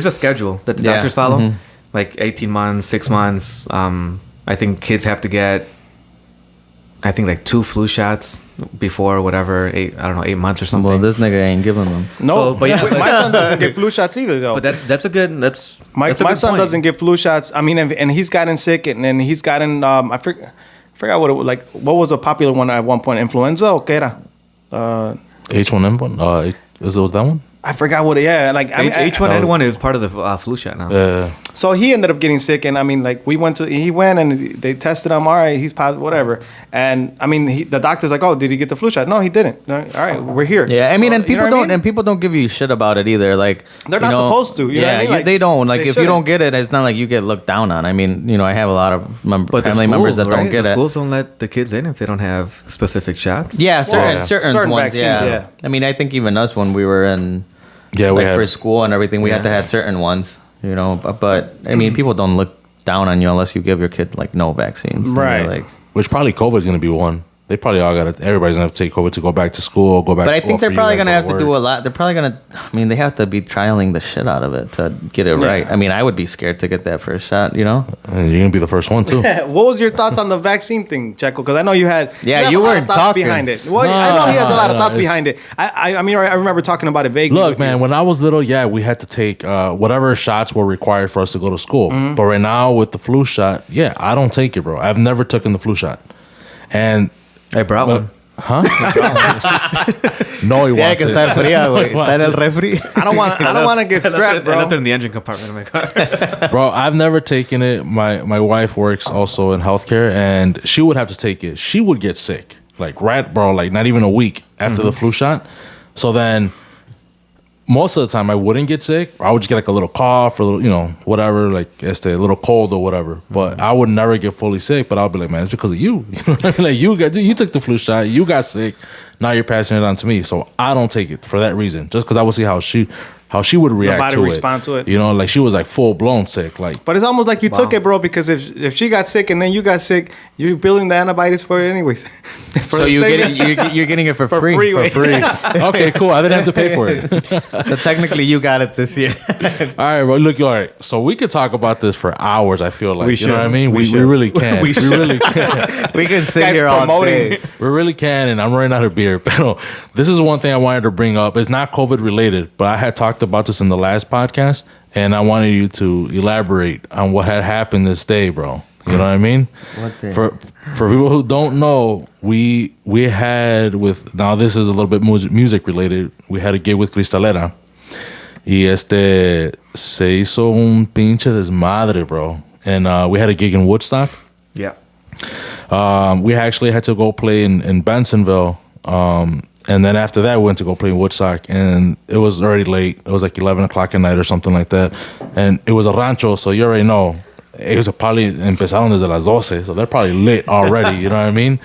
schedule that the Yeah. doctors follow, Mhm. like 18 months, 6 months. I think kids have to get. I think like 2 flu shots before whatever 8 months or something. Well, this nigga ain't giving them. No, So, but yeah, my son doesn't get flu shots either, though. but that's a good My that's a good son point. doesn't get flu shots. I mean, and he's gotten sick, and he's gotten I forgot what it was like. What was a popular one at one point? Influenza or qué era? H1N1. Was that one? I forgot what. Yeah, like I mean, H1N1 is part of the flu shot now. So he ended up getting sick, and I mean, like he went and they tested him. All right, he's positive, whatever. And I mean, the doctor's like, "Oh, did he get the flu shot?" No, he didn't. All right, we're here. Yeah, I mean, So, and people you know what I don't, mean? and people don't give you shit about it either. Like They're you not know, supposed to, you know what I mean? Like, they don't. Like they if you shouldn't. don't get it, it's not like you get looked down on. I mean, you know, I have a lot of But the family members that schools, don't right? get the it. schools don't let the kids in if they don't have specific shots. Yeah, certain certain ones. vaccines, Yeah. yeah. I mean, I think even us when we were in Yeah, we like had. for school and everything, we had to have certain ones. You know, but I mean, people don't look down on you unless you give your kid like no vaccines. And Right. they're like, Which probably COVID is going to be one. They probably all got to. Everybody's going to have to take COVID to go back to school, go back. but I think they're for you probably guys gonna have to work. do a lot. They're probably gonna. I mean, they have to be trialing the shit out of it to get it right. I mean, I would be scared to get that first shot. You know. And you're going to be the first one too. What was your thoughts on the vaccine thing, Checo? Because I know you had Yeah, have you a lot weren't of thoughts talking. behind it. Well, I know he has a lot of thoughts it's- behind it. I mean, I remember talking about it vaguely. Look, with man, you. when I was little, yeah, we had to take whatever shots were required for us to go to school. Mm-hmm. But right now with the flu shot, yeah, I don't take it, bro. I've never taken the flu shot. And I brought one. no, he wants it. fría, güey. Está en el refri. I don't want to get strapped, I left it bro. in the engine compartment of my car. Bro, I've never taken it. My wife works also in healthcare, and she would have to take it. She would get sick, like not even a week after the flu shot. So then, most of the time, I wouldn't get sick. I would just get like a little cough or a little, whatever, like a little cold or whatever. But I would never get fully sick. But I'll be like, man, it's because of you. You know what I mean? Like you took the flu shot, you got sick. Now you're passing it on to me. So I don't take it for that reason. Just because I would see how she would react body to respond to it. You know, like she was like full blown sick. Like, But it's almost like you took it, bro, because if she got sick and then you got sick, you're billing the antibodies for it anyways. For So the same- you're getting it for free. free, For wait. free. okay, cool. I didn't have to pay for it. So technically, you got it this year. All right, bro. Look, all right. So we could talk about this for hours. I feel like We you know what I should. mean. We We should. really can. we really can. We can sit Guys here all promoting. day. We really can. And I'm running out of beer. But this is one thing I wanted to bring up. It's not COVID related, but I had talked about this in the last podcast, and I wanted you to elaborate on what had happened this day, bro. You know what I mean? What day? For people who don't know, we had now this is a little bit music related. We had a gig with Cristalera. Y se hizo un pinche desmadre, bro. And we had a gig in Woodstock. Yeah. We actually had to go play in Bensonville. And then after that, we went to go play in Woodstock. And it was already late. It was like 11 o'clock at night or something like that. And it was a rancho, so you already know. It was probably empezaron desde las 12, so they're probably lit already, you know what I mean?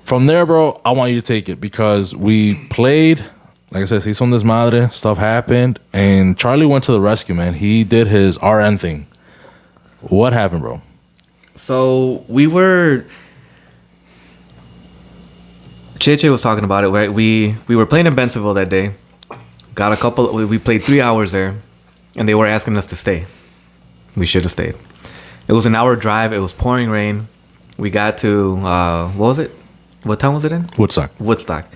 From there, bro, I want you to take it because we played, like I said, se hizo un desmadre, stuff happened, and Charlie went to the rescue, man. He did his RN thing. What happened, bro? So we were. Cheche was talking about it, right? We were playing in Bensonville that day. Got a couple. We played 3 hours there, and they were asking us to stay. We should have stayed. It was an hour drive. It was pouring rain. We got to what was it? What town was it in? Woodstock. Woodstock.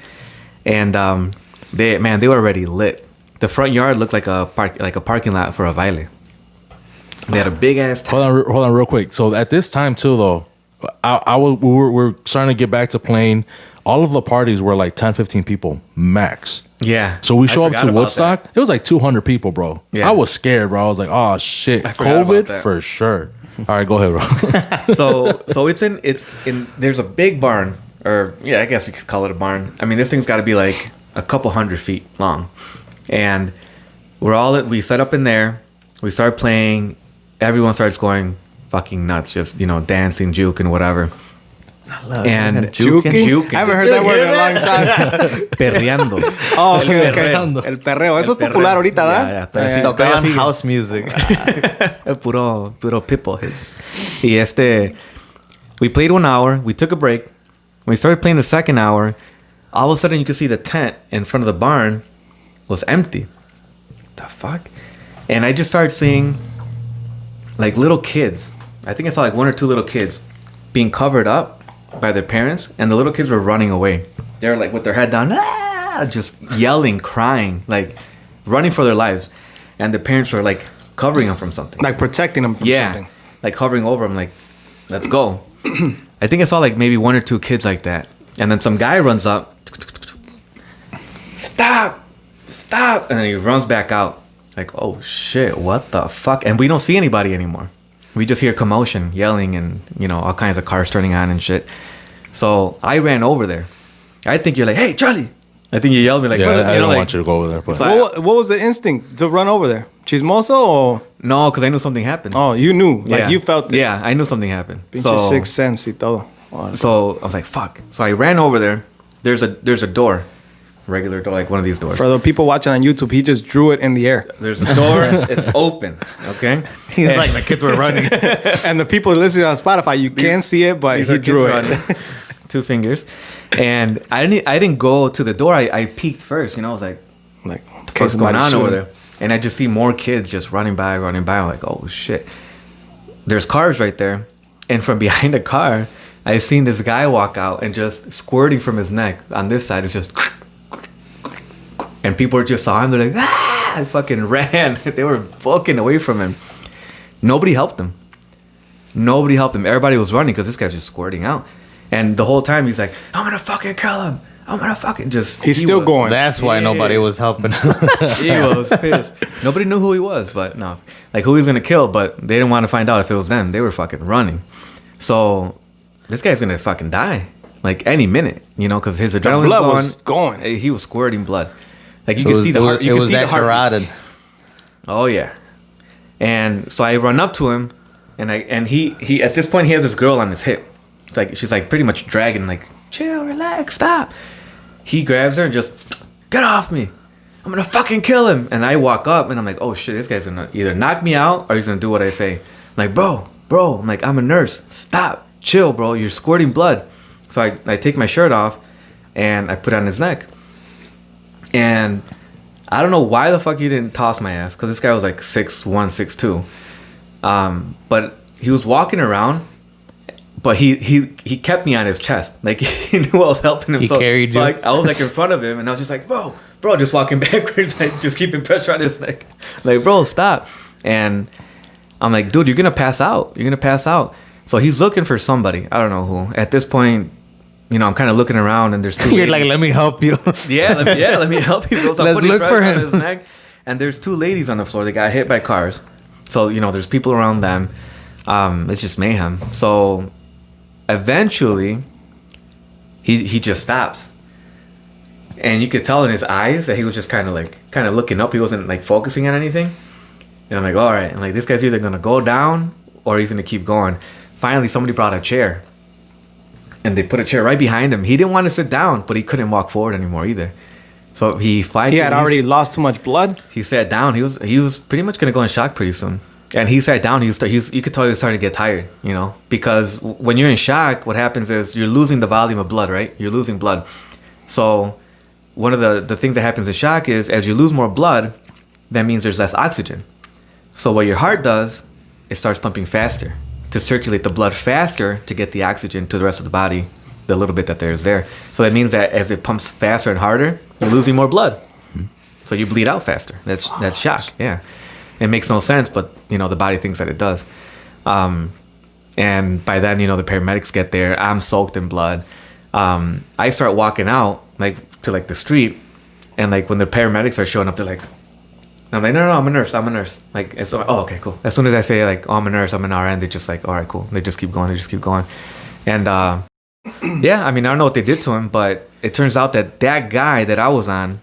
And they were already lit. The front yard looked like a parking lot for a baile. They had a big ass. Hold on, real quick. So at this time too, though, we're starting to get back to playing. All of the parties were like 10, 15 people max. Yeah. So we show I up forgot to about Woodstock. that. It was like 200 people, bro. Yeah. I was scared, bro. I was like, oh shit, I forgot about COVID that. for sure. All right, go ahead, bro. So it's in there's a big barn, or yeah, I guess you could call it a barn. I mean, this thing's got to be like a couple 100 feet long, and we set up in there. We start playing. Everyone starts going fucking nuts, just dancing, juking, whatever. And Juking? I haven't heard that word in a long time. perreando. Oh, okay. El perreo. Eso es popular ahorita, ¿verdad? Yeah. Tocaban house music. puro pitbull hits. Y we played 1 hour. We took a break. When we started playing the second hour, all of a sudden you could see the tent in front of the barn was empty. The fuck? And I just started seeing like little kids. I think I saw like 1 or 2 little kids being covered up by their parents, and the little kids were running away. They were like with their head down, just yelling, crying, like running for their lives, and the parents were like covering them from something, Like protecting them from something. like hovering over them, like, let's go. I think I saw like maybe 1 or 2 kids like that, and then some guy runs up, stop, and then he runs back out, like, oh shit, what the fuck? And we don't see anybody anymore. We just hear commotion, yelling, and all kinds of cars turning on and shit. So I ran over there. I think you're like, hey, Charlie. I think you yelled me like, Yeah, brother, I don't like, want you to go over there. But So What was the instinct to run over there? Chismoso or? no, because I knew something happened. Oh, you knew. Like Yeah. you felt it. Yeah, I knew something happened. Pinche sixth sense y todo. So I was like, fuck. So I ran over there. There's a door. Regular door, like one of these doors. For the people watching on YouTube, he just drew it in the air. There's a door. It's open. Okay. He's like, the kids were running. And the people listening on Spotify, you can't see it, but These he are drew kids it. running. 2 fingers. And I didn't go to the door. I peeked first. I was like, Like, what's going on over there? And I just see more kids just running by. I'm like, oh shit. There's cars right there. And from behind the car, I seen this guy walk out and just squirting from his neck. On this side, it's just. And people just saw him. They're like, ah! I fucking ran. They were booking away from him. Nobody helped him. Everybody was running because this guy's just squirting out. And the whole time he's like, I'm gonna fucking kill him. I'm gonna fucking just. He's still going. That's why nobody was helping. He was pissed. Nobody knew who he was, but no, like who he was gonna kill. But they didn't want to find out if it was them. They were fucking running. So this guy's gonna fucking die like any minute, because his adrenaline blood was going. He was squirting blood. Like you could see the heart. You could see the heart. carotid. Oh yeah. And so I run up to him, and he at this point he has this girl on his hip. It's like she's like pretty much dragging, like, chill, relax, stop. He grabs her and just, get off me. I'm gonna fucking kill him. And I walk up and I'm like, oh shit, this guy's gonna either knock me out or he's gonna do what I say. I'm like, bro, I'm like, I'm a nurse. Stop, chill, bro. You're squirting blood. So I take my shirt off and I put it on his neck. And I don't know why the fuck he didn't toss my ass, because this guy was like 6'1", 6'2". But he was walking around. But he kept me on his chest. Like, he knew I was helping him. He carried you. So like, I was like in front of him, and I was just like, bro, just walking backwards, like just keeping pressure on his neck. Like, bro, stop. And I'm like, dude, you're gonna pass out. So he's looking for somebody. I don't know who. At this point, I'm kind of looking around, and there's 2 You're ladies. like, let me help you. Let me help you, bro. So I'm Let's putting look pressure for on him. his neck, and there's 2 ladies on the floor. They got hit by cars. So there's people around them. It's just mayhem. So eventually he just stops, and you could tell in his eyes that he was just kind of looking up. He wasn't like focusing on anything. And I'm like, all right. And like, this guy's either gonna go down or he's gonna keep going. Finally, somebody brought a chair, and they put a chair right behind him. He didn't want to sit down, but he couldn't walk forward anymore either. So he had already lost too much blood. He sat down. He was pretty much gonna go in shock pretty soon. And he sat down. You could tell he was starting to get tired, because when you're in shock, what happens is you're losing the volume of blood, right? You're losing blood. So one of the things that happens in shock is as you lose more blood, that means there's less oxygen. So what your heart does, it starts pumping faster to circulate the blood faster to get the oxygen to the rest of the body, the little bit that there's there. So that means that as it pumps faster and harder, you're losing more blood. So you bleed out faster. That's shock. Yeah. It makes no sense, but the body thinks that it does. And by then, the paramedics get there. I'm soaked in blood. I start walking out to the street, and when the paramedics are showing up, they're like, I'm like, no, I'm a nurse. Like, and so, oh, okay, cool. As soon as I say oh, I'm a nurse, I'm an RN, they're just like, all right, cool. They just keep going. And yeah, I don't know what they did to him, but it turns out that guy that I was on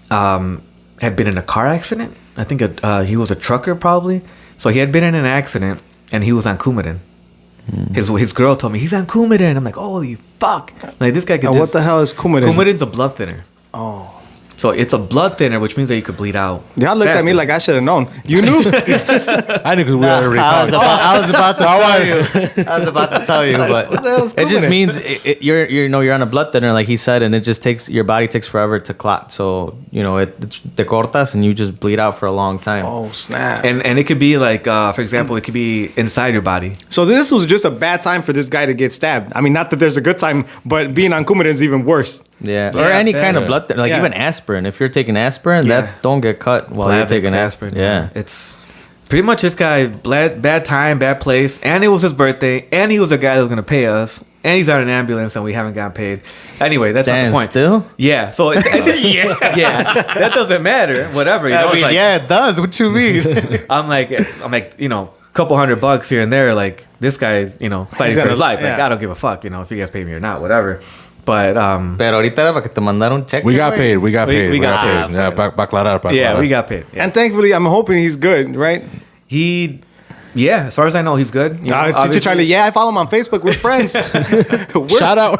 had been in a car accident. I think he was a trucker probably. So he had been in an accident, and he was on Coumadin. His girl told me he's on Coumadin. I'm like, holy fuck! Like, this guy could. What the hell is Coumadin? Coumadin's a blood thinner. Oh. So it's a blood thinner, which means that you could bleed out. Y'all looked at me faster. like I should have known. You knew? I knew because we already talked. I was about to tell you. I was about to tell you, but What the hell's it just coming? means you're on a blood thinner, like he said, and it just takes your body takes forever to clot. So it's te cortas and you just bleed out for a long time. Oh, snap. And it could be like, for example, it could be inside your body. So this was just a bad time for this guy to get stabbed. I mean, not that there's a good time, but being on Coumadin is even worse. Yeah, or Yeah, any yeah, kind of yeah. blood thinner, like Yeah. even aspirin. If you're taking aspirin, Yeah. that don't get cut while you're Plavix, taking aspirin. Yeah. It's pretty much this guy, bad time, bad place, and it was his birthday, and he was a guy that was going to pay us, and he's on an ambulance, and we haven't gotten paid. Anyway, that's not Damn, the point. still? Yeah, so yeah, that doesn't matter. Whatever, you know. It's like, it does. What you mean? I'm like, couple $100 here and there. Like this guy, fighting He's for got his a- life. Like yeah. I don't give a fuck, if you guys pay me or not, whatever. But Pero ahorita era para que te mandaron cheque. We got güey. paid. We got We- paid. we We got got paid. paid. Yeah, pa aclarar. yeah, we got paid. Yeah. And thankfully, I'm hoping he's good, right? Yeah, as far as I know, he's good. Teacher Charlie, yeah, I follow him on Facebook. We're friends. Shout out.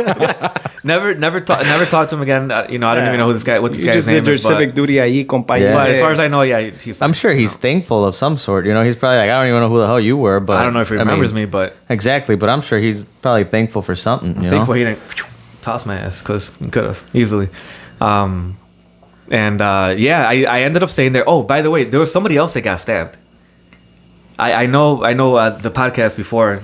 Never talked to him again. I don't even know what this You guy's just name did your is. But, civic duty ahí, compa. Yeah. but as far as I know, yeah, he's. I'm sure he's thankful of some sort. He's probably like, I don't even know who the hell you were, but I don't know if he remembers me, but Exactly, but I'm sure he's probably thankful for something. You thankful know? he didn't toss my ass because he could have easily. I ended up staying there. Oh, by the way, there was somebody else that got stabbed. I know the podcast before,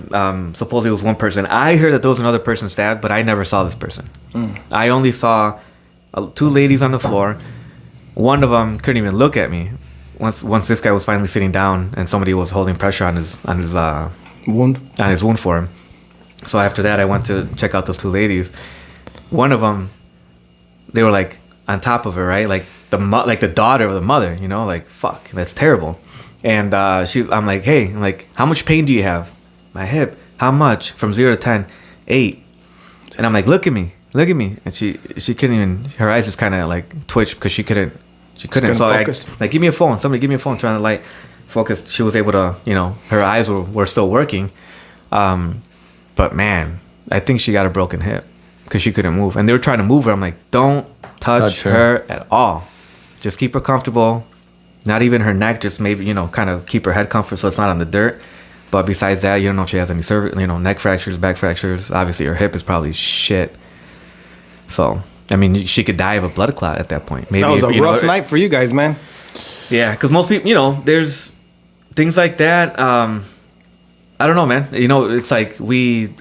supposedly it was one person. I heard that there was another person stabbed, but I never saw this person. I only saw two ladies on the floor. One of them couldn't even look at me. Once this guy was finally sitting down and somebody was holding pressure on his wound for him. So after that, I went to check out those two ladies. One of them, they were like on top of her, right? Like the daughter of the mother, like fuck, that's terrible. And I'm like, hey, how much pain do you have? My hip. How much? From 0 to 10, 8. And I'm like, look at me. And she couldn't even. Her eyes just kind of like twitched because she couldn't. So focus. like, give me a phone. Somebody give me a phone. Trying to like focus. She was able to, her eyes were still working. But man, I think she got a broken hip because she couldn't move. And they were trying to move her. I'm like, don't touch her at all. Just keep her comfortable. Not even her neck, just maybe, kind of keep her head comfortable so it's not on the dirt. But besides that, you don't know if she has any neck fractures, back fractures. Obviously, her hip is probably shit. So, I mean, she could die of a blood clot at that point. Maybe That was a rough night for you guys, man. Yeah, because most people, there's things like that. I don't know, man. It's like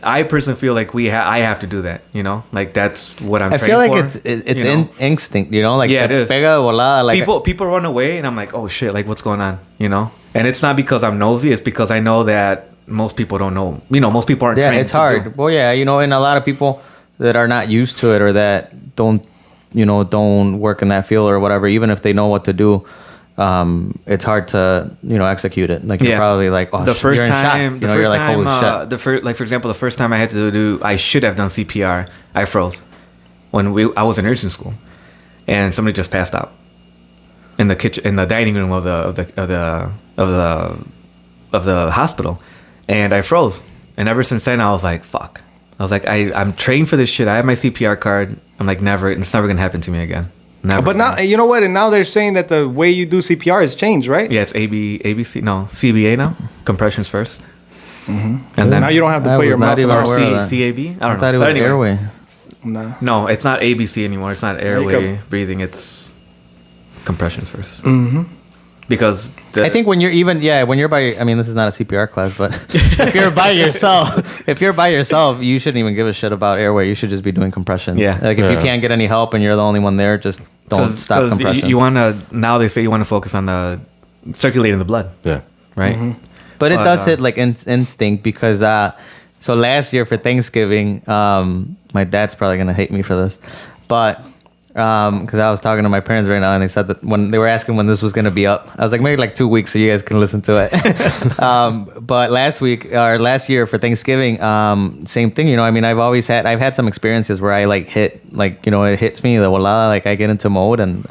I personally feel like I have to do that. Like that's what I'm. I trained feel like for, it's instinct. Like Yeah, it te is. pega de volada, like people run away, and I'm like, oh shit, like what's going on? And it's not because I'm nosy. It's because I know that most people don't know. Most people aren't. Yeah, trained it's to hard. do. Well, yeah, and a lot of people that are not used to it or that don't work in that field or whatever, even if they know what to do, it's hard to execute it. Like you're probably like, oh, The first you're in time, shock. You're like, holy shit. like for example, the first time I had to do, I should have done CPR. I froze when I was in nursing school, and somebody just passed out in the kitchen, in the dining room of the hospital, and I froze. And ever since then, I was like, fuck. I was like, I'm trained for this shit. I have my CPR card. I'm like, it's never gonna happen to me again. Never. But now, you know what? And now they're saying that the way you do CPR has changed, right? Yeah, it's ABC. No, CBA now. Compressions first. And then Now you don't have to I put your was not mouth even on. or aware of that. CAB. I I don't thought know. it But was anyway. airway. Nah. No, it's not ABC anymore. It's not airway breathing. It's compressions first. Mm-hmm. Because I think when you're by, I mean, this is not a CPR class, but if you're by yourself, you shouldn't even give a shit about airway. You should just be doing compressions. Yeah. Like if you can't get any help and you're the only one there, just don't stop compressions. you want to. Now they say you want to focus on the circulating the blood, Yeah. right? But it But, does hit like instinct because so last year for Thanksgiving, my dad's probably gonna hate me for this, but because I was talking to my parents right now and they said that when they were asking when this was gonna be up, I was like maybe like 2 weeks so you guys can listen to it. But last year for Thanksgiving, same thing. I mean, I've had some experiences where I like hit it hits me the volada, like I get into mode and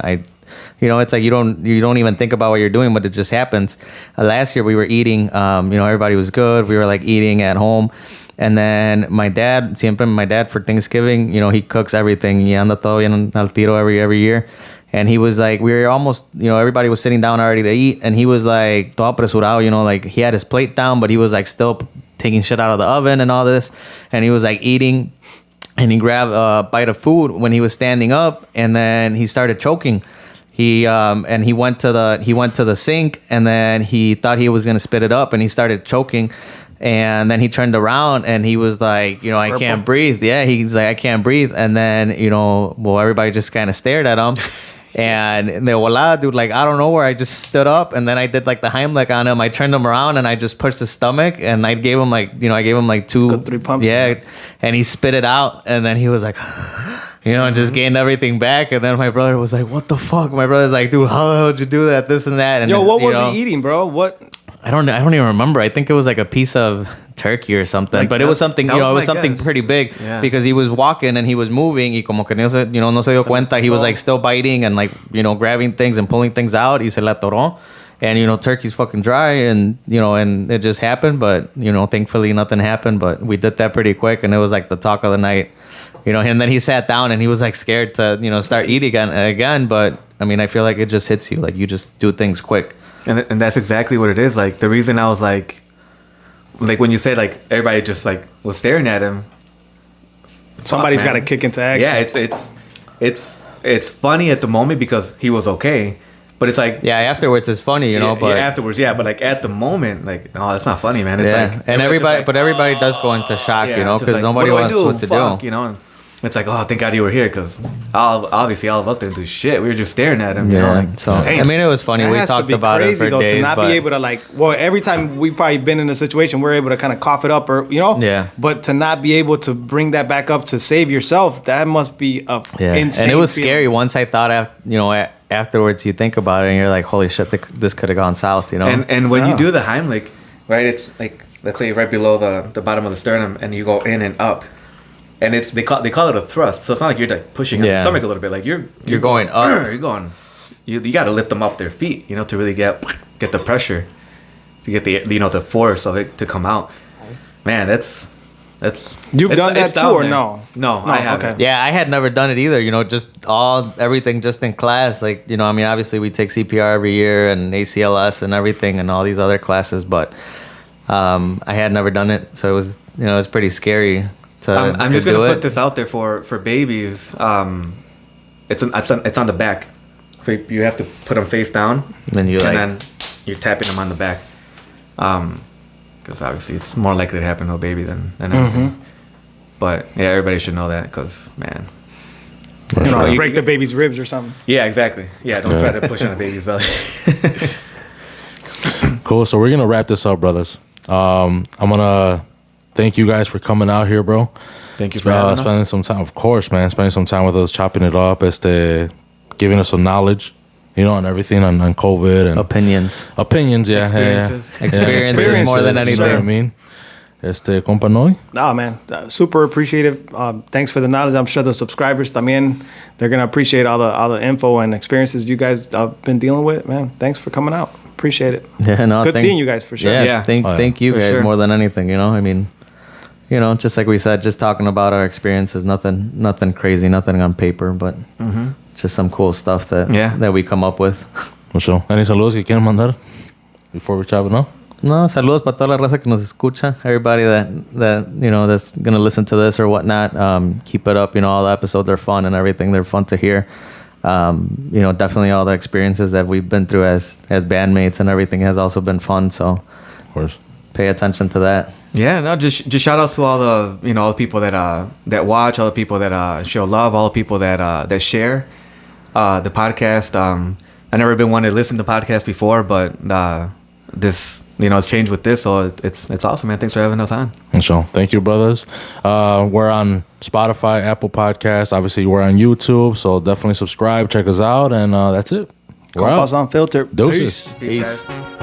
it's like you don't even think about what you're doing, but it just happens. Last year we were eating, everybody was good. We were like eating at home. And then my dad for Thanksgiving, he cooks everything. Y anda todo bien al tiro every year. And he was like, we were almost, everybody was sitting down already to eat. And he was like, todo apresurado, like he had his plate down, but he was like still taking shit out of the oven and all this. And he was like eating, and he grabbed a bite of food when he was standing up, and then he started choking. He went to the sink, and then he thought he was gonna spit it up, and he started choking. And then he turned around and he was like, I can't breathe. Yeah, he's like, I can't breathe. And then, everybody just kind of stared at him. And the volada, dude, like, I don't know where I just stood up, and then I did like the Heimlich on him. I turned him around and I just pushed his stomach, and I gave him like 3 pumps. Yeah. And he spit it out, and then he was like, and just gained everything back. And then my brother was like, what the fuck? My brother's like, dude, how the hell did you do that? This and that. And what was he eating, bro? What? I don't even remember. I think it was like a piece of turkey or something, like but it was something, it was something pretty big, because he was walking and he was moving, y como que no se dio cuenta. He was like still biting and like, grabbing things and pulling things out. Y se la atoró. And, turkey's fucking dry, and, and it just happened. But, thankfully nothing happened, but we did that pretty quick, and it was like the talk of the night, and then he sat down and he was like scared to, start eating again. But I mean, I feel like it just hits you. Like you just do things quick. And that's exactly what it is. Like the reason I was like when you said like everybody just like was staring at him. Somebody's got to kick into action. Yeah, it's funny at the moment because he was okay, but it's like afterwards it's funny, but afterwards, but like at the moment, like no, that's not funny, man. It's like and everybody does go into shock, because nobody knows what to do. It's like, oh, thank God you were here, because obviously all of us didn't do shit. We were just staring at him. So I mean, it was funny. We talked about it for days. To not be able to every time we've probably been in a situation, we're able to kind of cough it up, or But to not be able to bring that back up to save yourself, that must be insane. And it was feeling. scary. Once I thought, afterwards, you think about it, and you're like, holy shit, this could have gone south. And when you do the Heimlich, right? It's like, let's say right below the bottom of the sternum, and you go in and up. And it's they call it a thrust, so it's not like you're like pushing your stomach a little bit. Like you're going up. You're going. You got to lift them up their feet, to really get the pressure, to get the the force of it to come out. Man, that's you've done that too, or no? No, I haven't. Okay. Yeah, I had never done it either. Just everything just in class. Like I mean, obviously we take CPR every year and ACLS and everything and all these other classes, but I had never done it, so it was it was pretty scary. I'm just gonna put this out there for babies. It's on the back, so you have to put them face down, and then you're tapping them on the back, because obviously it's more likely to happen to a baby than anything. But yeah, everybody should know that, because man, you break the baby's ribs or something. Yeah, exactly. Yeah, don't try to push on a baby's belly. Cool. So we're gonna wrap this up, brothers. I'm gonna thank you guys for coming out here, bro. Thank you for having spending us. some time. Of course, man. Spending some time with us, chopping it up, giving us some knowledge, on everything on COVID and opinions. Yeah, Experiences more than anything. You know what I mean? Compa Noy. Nah, man, super appreciative. Thanks for the knowledge. I'm sure the subscribers también, they're gonna appreciate all the info and experiences you guys have been dealing with. Man, thanks for coming out. Appreciate it. Yeah, no, good seeing you guys for sure. Yeah. Thank you guys more than anything. I mean, just like we said, just talking about our experiences, nothing crazy, nothing on paper, but just some cool stuff that we come up with. For sure. Any saludos que quieran mandar before we chop it up? No, saludos para toda la raza que nos escucha. Everybody that's gonna listen to this or whatnot. Keep it up. All the episodes are fun and everything. They're fun to hear. Definitely all the experiences that we've been through as bandmates and everything has also been fun. So, of course, pay attention to that. Yeah, no, just shout outs to all the all the people that watch, all the people that show love, all the people that share the podcast. I never been one to listen to podcasts before, but this it's changed with this, so it's awesome, man. Thanks for having us on. So thank you, brothers. We're on Spotify, Apple Podcasts. Obviously, we're on YouTube, so definitely subscribe, check us out, and that's it. Compas Unfiltered. Deuces. Peace. Guys.